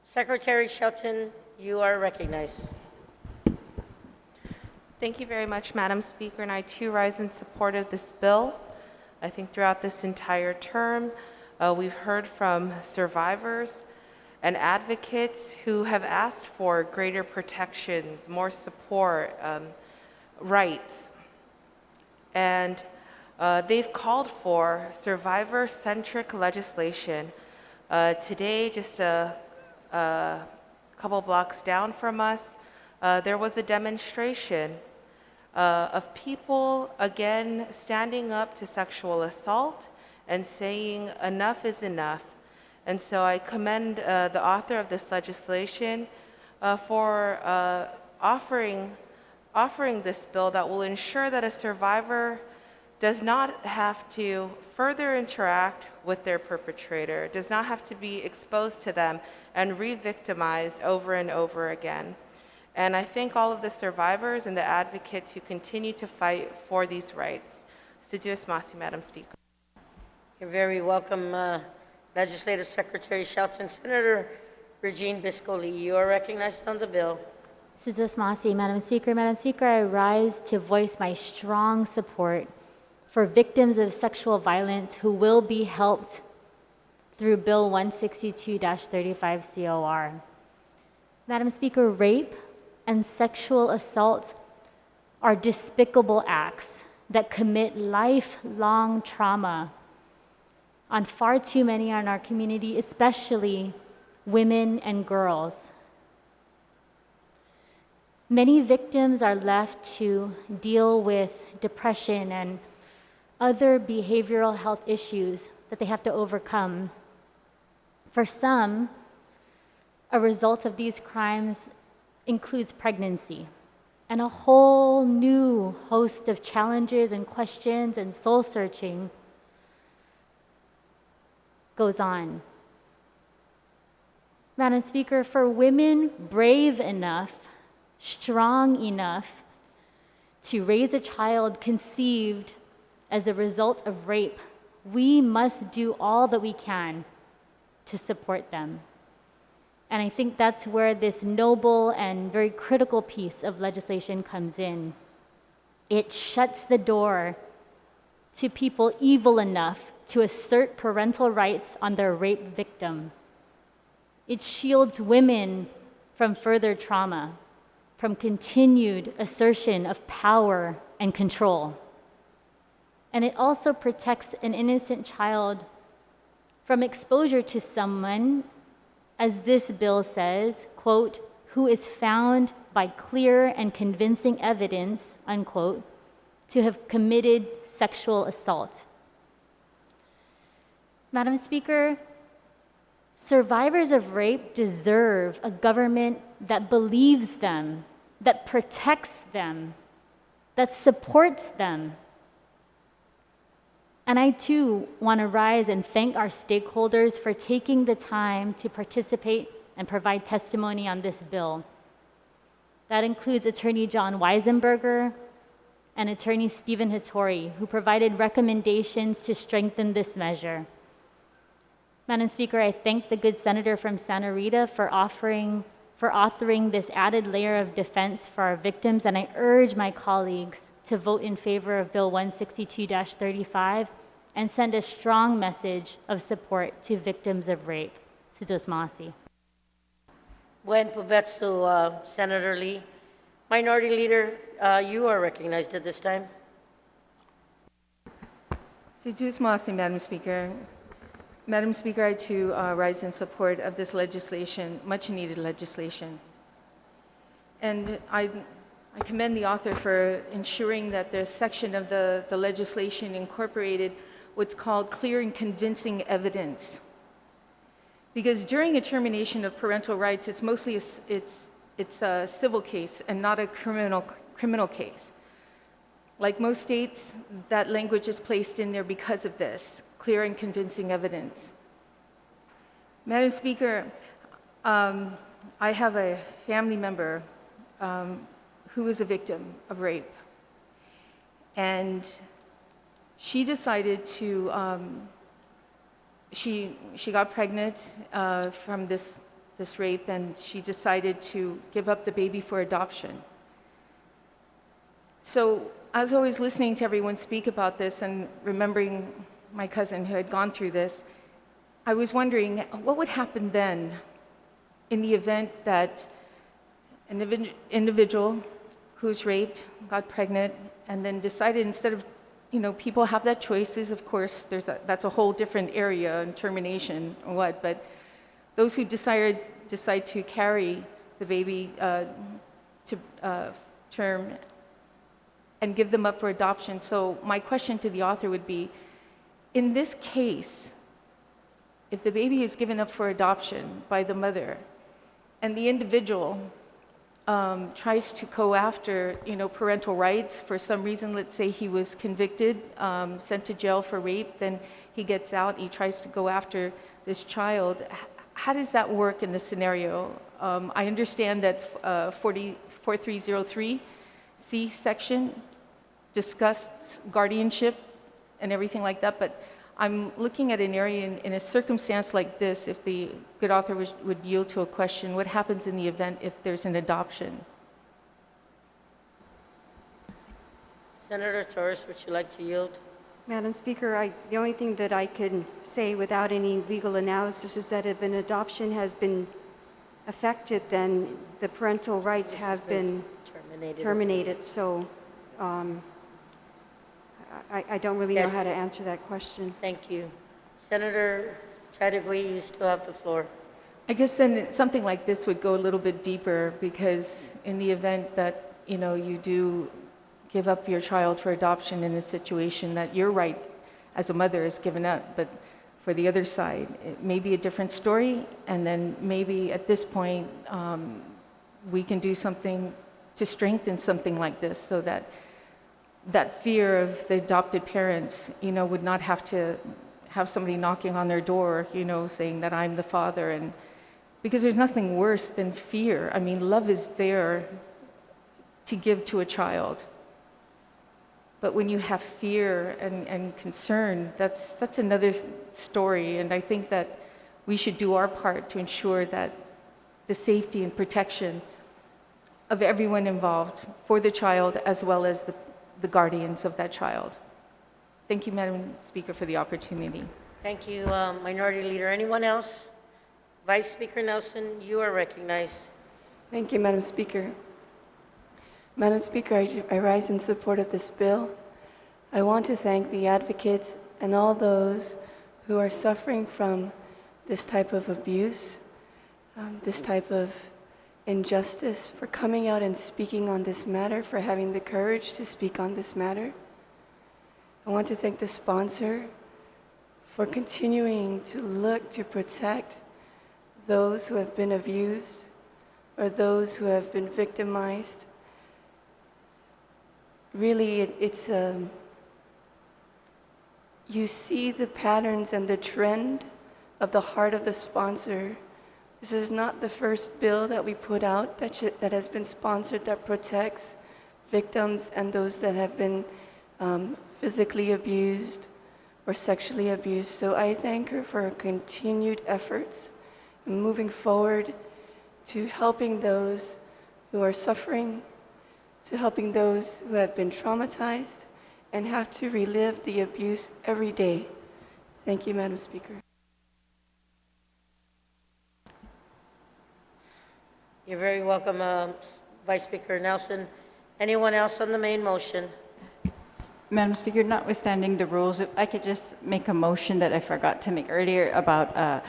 Secretary Shelton, you are recognized. Thank you very much, Madam Speaker, and I too rise in support of this bill. I think throughout this entire term, we've heard from survivors and advocates who have asked for greater protections, more support, rights. And they've called for survivor-centric legislation. Today, just a couple blocks down from us, there was a demonstration of people, again, standing up to sexual assault and saying enough is enough. And so I commend the author of this legislation for offering this bill that will ensure that a survivor does not have to further interact with their perpetrator, does not have to be exposed to them and re-victimized over and over again. And I thank all of the survivors and the advocates who continue to fight for these rights. Sidious Masi, Madam Speaker. You're very welcome, Legislative Secretary Shelton. Senator Regine Biscoli, you are recognized on the bill. Sidious Masi, Madam Speaker. Madam Speaker, I rise to voice my strong support for victims of sexual violence who will be helped through Bill 162-35 COR. Madam Speaker, rape and sexual assault are despicable acts that commit lifelong trauma on far too many in our community, especially women and girls. Many victims are left to deal with depression and other behavioral health issues that they have to overcome. For some, a result of these crimes includes pregnancy and a whole new host of challenges and questions and soul searching goes on. Madam Speaker, for women brave enough, strong enough to raise a child conceived as a result of rape, we must do all that we can to support them. And I think that's where this noble and very critical piece of legislation comes in. It shuts the door to people evil enough to assert parental rights on their rape victim. It shields women from further trauma, from continued assertion of power and control. And it also protects an innocent child from exposure to someone, as this bill says, quote, who is found by clear and convincing evidence, unquote, to have committed sexual assault. Madam Speaker, survivors of rape deserve a government that believes them, that protects them, that supports them. And I too want to rise and thank our stakeholders for taking the time to participate and provide testimony on this bill. That includes Attorney John Weisenberger and Attorney Stephen Hattori, who provided recommendations to strengthen this measure. Madam Speaker, I thank the good senator from Santa Rita for authoring this added layer of defense for our victims, and I urge my colleagues to vote in favor of Bill 162-35 and send a strong message of support to victims of rape. Sujos Masi. Gwen Pubetsu, Senator Lee. Minority Leader, you are recognized at this time. Sujus Masi, Madam Speaker. Madam Speaker, I too rise in support of this legislation, much needed legislation. And I commend the author for ensuring that the section of the legislation incorporated what's called clear and convincing evidence. Because during a termination of parental rights, it's mostly it's a civil case and not a criminal case. Like most states, that language is placed in there because of this, clear and convincing evidence. Madam Speaker, I have a family member who is a victim of rape. And she decided to, she got pregnant from this rape, and she decided to give up the baby for adoption. So as I was listening to everyone speak about this and remembering my cousin who had gone through this, I was wondering what would happen then in the event that an individual who's raped, got pregnant, and then decided instead of, people have that choices, of course, that's a whole different area in termination or what, but those who decide to carry the baby to term and give them up for adoption. So my question to the author would be, in this case, if the baby is given up for adoption by the mother and the individual tries to go after, parental rights for some reason, let's say he was convicted, sent to jail for rape, then he gets out, he tries to go after this child. How does that work in this scenario? I understand that 4303C section discussed guardianship and everything like that, but I'm looking at an area in a circumstance like this, if the good author would yield to a question, what happens in the event if there's an adoption? Senator Torres, would you like to yield? Madam Speaker, the only thing that I can say without any legal analysis is that if an adoption has been affected, then the parental rights have been terminated. So I don't really know how to answer that question. Thank you. Senator Chadwick, you still have the floor. I guess then something like this would go a little bit deeper, because in the event that, you do give up your child for adoption in a situation that your right as a mother is given up, but for the other side. It may be a different story, and then maybe at this point, we can do something to strengthen something like this so that that fear of the adopted parents, would not have to have somebody knocking on their door, saying that I'm the father. And because there's nothing worse than fear. I mean, love is there to give to a child. But when you have fear and concern, that's another story. And I think that we should do our part to ensure that the safety and protection of everyone involved for the child as well as the guardians of that child. Thank you, Madam Speaker, for the opportunity. Thank you, Minority Leader. Anyone else? Vice Speaker Nelson, you are recognized. Thank you, Madam Speaker. Madam Speaker, I rise in support of this bill. I want to thank the advocates and all those who are suffering from this type of abuse, this type of injustice, for coming out and speaking on this matter, for having the courage to speak on this matter. I want to thank the sponsor for continuing to look to protect those who have been abused or those who have been victimized. Really, you see the patterns and the trend of the heart of the sponsor. This is not the first bill that we put out that has been sponsored that protects victims and those that have been physically abused or sexually abused. So I thank her for her continued efforts in moving forward to helping those who are suffering, to helping those who have been traumatized and have to relive the abuse every day. Thank you, Madam Speaker. You're very welcome, Vice Speaker Nelson. Anyone else on the main motion? Madam Speaker, notwithstanding the rules, if I could just make a motion that I forgot to make earlier about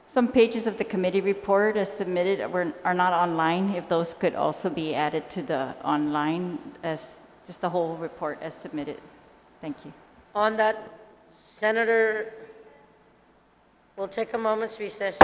some pages of the committee report as submitted are not online, if those could also be added to the online as just the whole report as submitted. Thank you. On that, Senator, we'll take a moment's recess.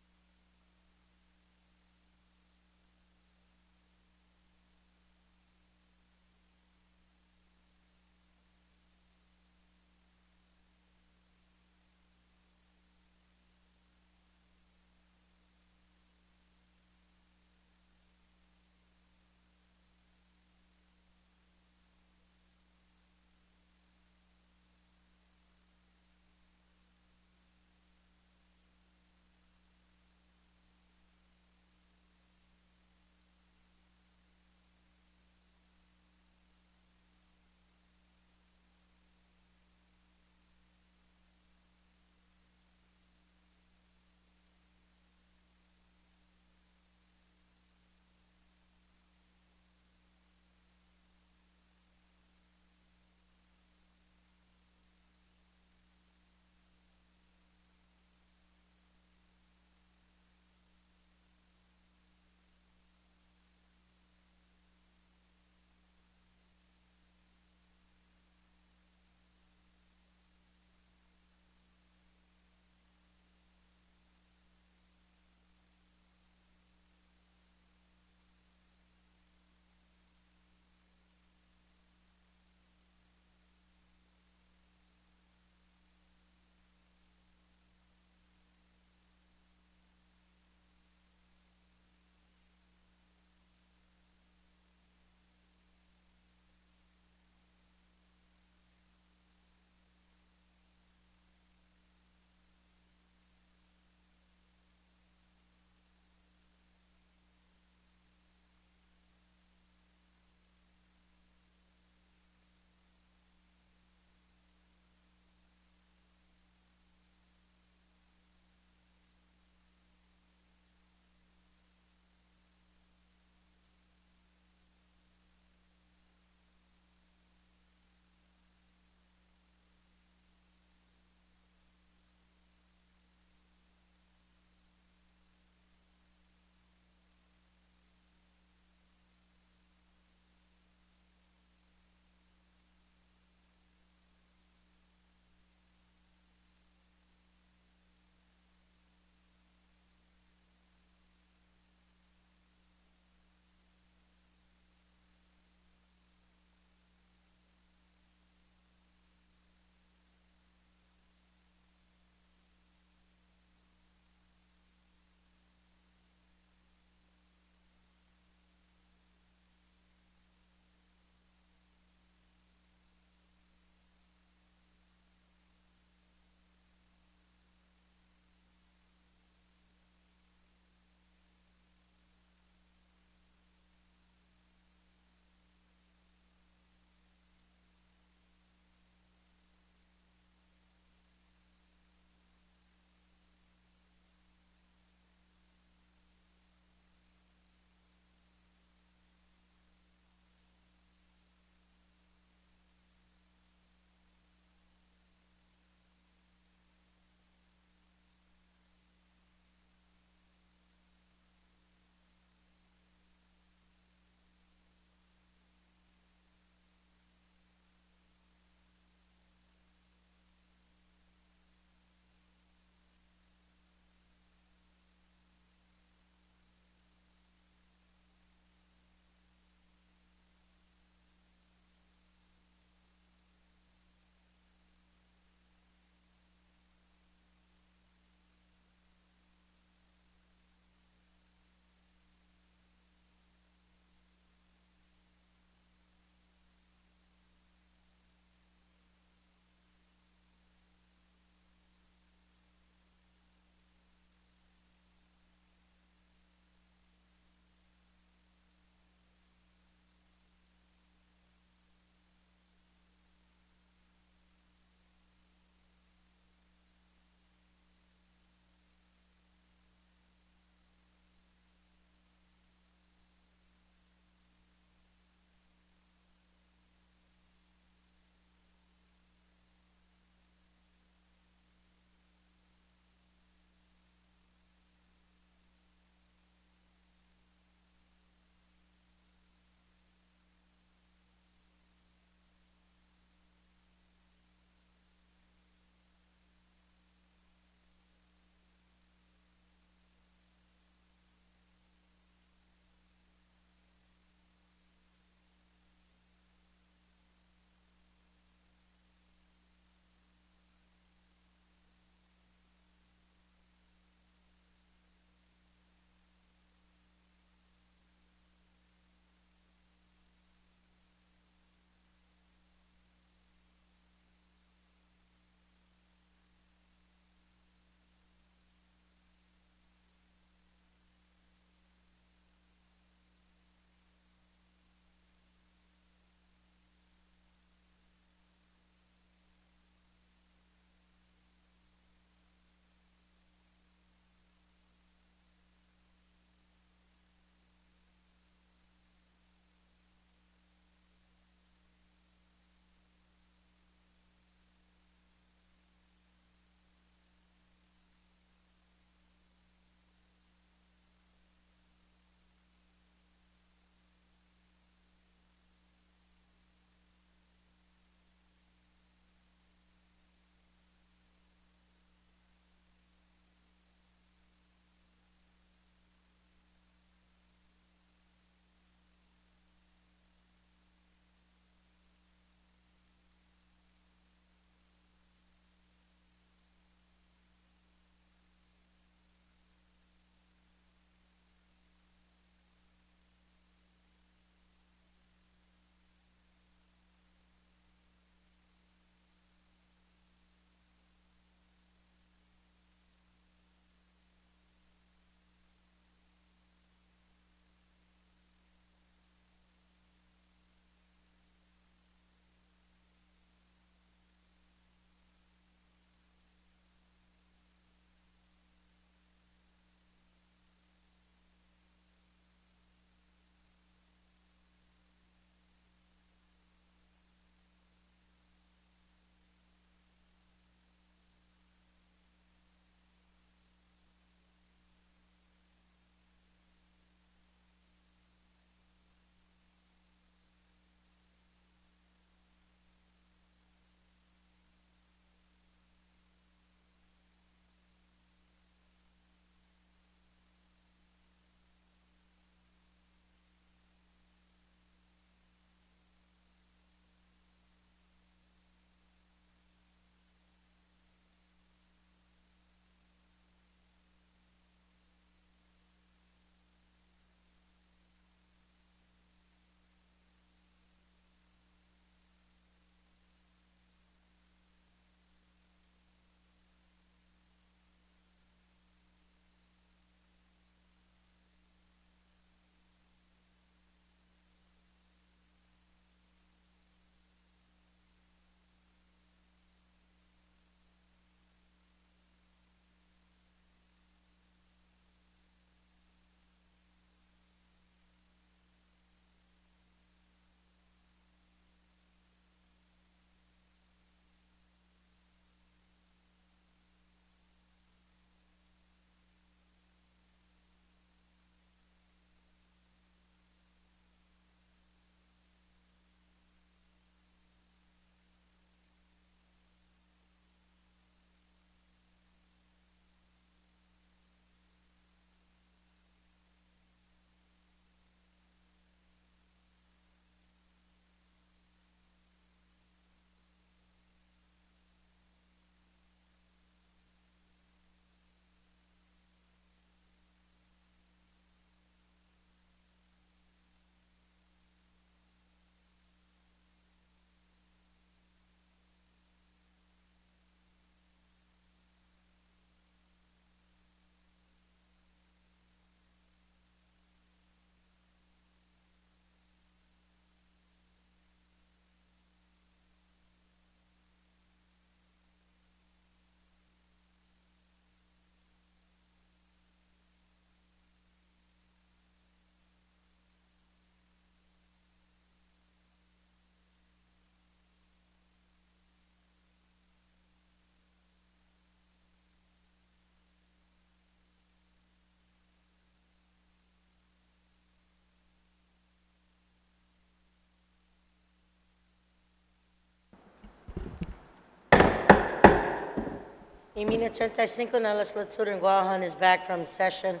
Y minuto 35 en la legislatura en Guam is back from session.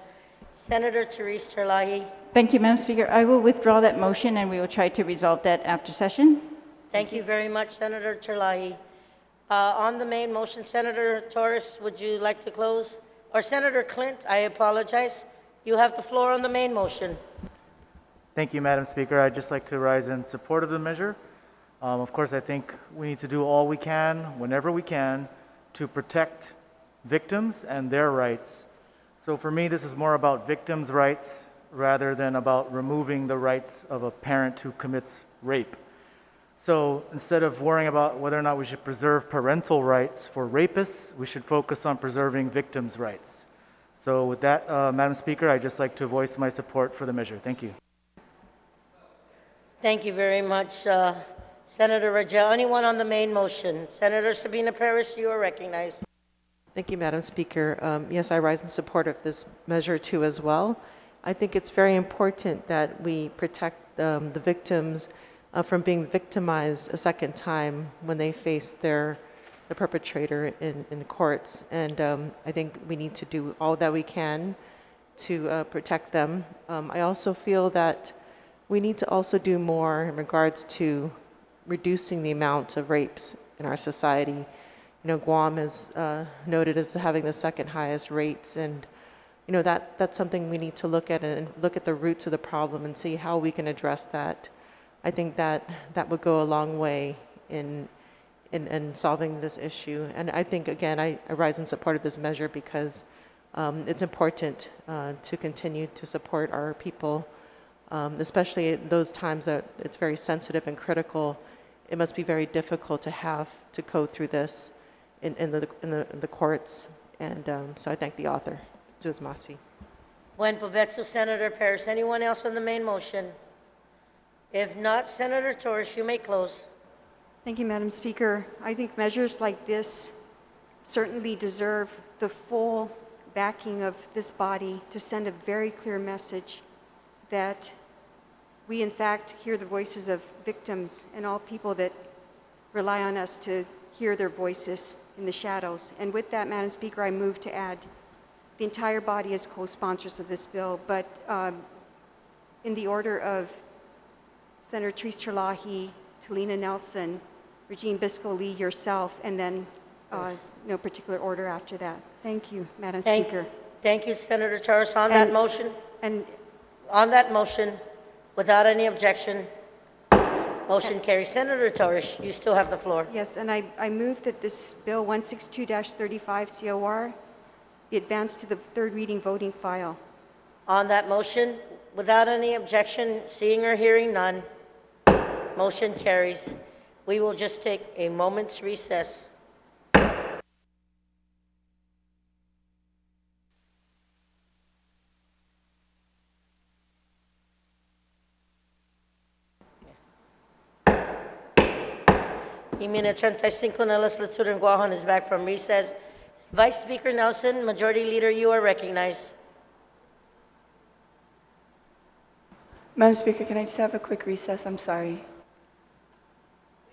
Senator Therese Terlahi. Thank you, Madam Speaker. I will withdraw that motion, and we will try to resolve that after session. Thank you very much, Senator Terlahi. On the main motion, Senator Torres, would you like to close? Or Senator Clint, I apologize. You have the floor on the main motion. Thank you, Madam Speaker. I'd just like to rise in support of the measure. Of course, I think we need to do all we can, whenever we can, to protect victims and their rights. So for me, this is more about victims' rights rather than about removing the rights of a parent who commits rape. So instead of worrying about whether or not we should preserve parental rights for rapists, we should focus on preserving victims' rights. So with that, Madam Speaker, I'd just like to voice my support for the measure. Thank you. Thank you very much, Senator Rajah. Anyone on the main motion? Senator Sabina Paris, you are recognized. Thank you, Madam Speaker. Yes, I rise in support of this measure too as well. I think it's very important that we protect the victims from being victimized a second time when they face the perpetrator in the courts. And I think we need to do all that we can to protect them. I also feel that we need to also do more in regards to reducing the amount of rapes in our society. You know, Guam is noted as having the second highest rates, and you know that's something we need to look at and look at the roots of the problem and see how we can address that. I think that would go a long way in solving this issue. And I think, again, I rise in support of this measure because it's important to continue to support our people, especially at those times that it's very sensitive and critical. It must be very difficult to have to go through this in the courts. And so I thank the author, Suez Masi. Buen provecho, Senator Paris. Anyone else on the main motion? If not, Senator Torres, you may close. Thank you, Madam Speaker. I think measures like this certainly deserve the full backing of this body to send a very clear message that we, in fact, hear the voices of victims and all people that rely on us to hear their voices in the shadows. And with that, Madam Speaker, I move to add the entire body as co-sponsors of this bill, but in the order of Senator Therese Terlahi, Talina Nelson, Regine Biscoe-Lee, yourself, and then no particular order after that. Thank you, Madam Speaker. Thank you, Senator Torres. On that motion, And on that motion, without any objection, motion carries. Senator Torres, you still have the floor. yes, and I move that this bill 162-35 COR be advanced to the third reading voting file. On that motion, without any objection, seeing or hearing none, motion carries. We will just take a moment's recess. Y minuto 35 en la legislatura en Guam is back from recess. Vice Speaker Nelson, Majority Leader, you are recognized. Madam Speaker, can I just have a quick recess? I'm sorry.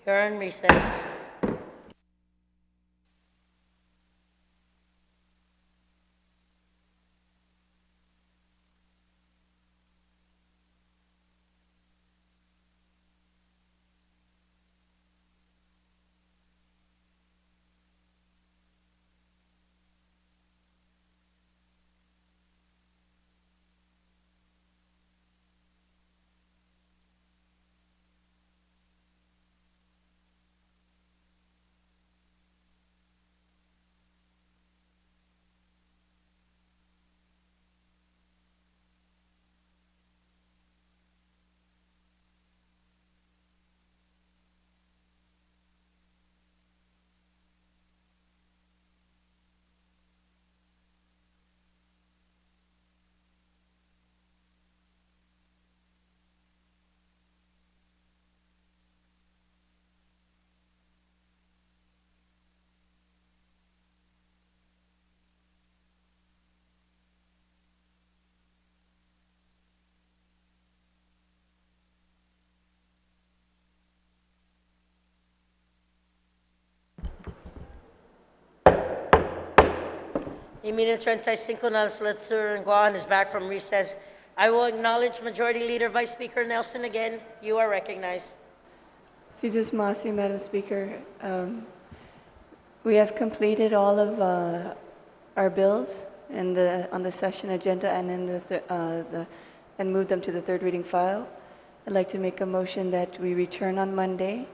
You're on recess. Y miren, 35 na Legislature in Guam is back from recess. I will acknowledge Majority Leader Vice Speaker Nelson again. You are recognized. Sujus Masi, Madam Speaker. We have completed all of our bills on the session agenda and and moved them to the third reading file. I'd like to make a motion that we return on Monday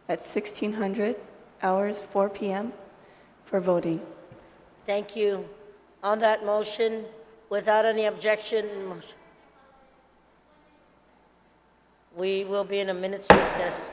at 1600 hours, 4 p.m. for voting. Thank you. On that motion, without any objection, we will be in a minute's recess.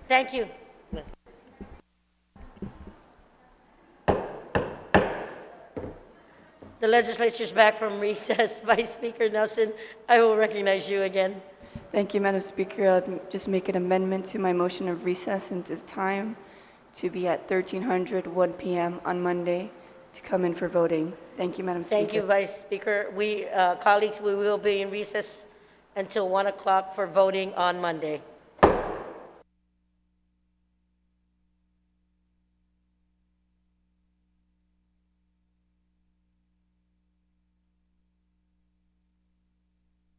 Thank you. The legislature is back from recess. Vice Speaker Nelson, I will recognize you again. Thank you, Madam Speaker. I'll just make an amendment to my motion of recess into time to be at 1 p.m. on Monday to come in for voting. Thank you, Madam Speaker. Thank you, Vice Speaker. We, colleagues, we will be in recess until 1 o'clock for voting on Monday.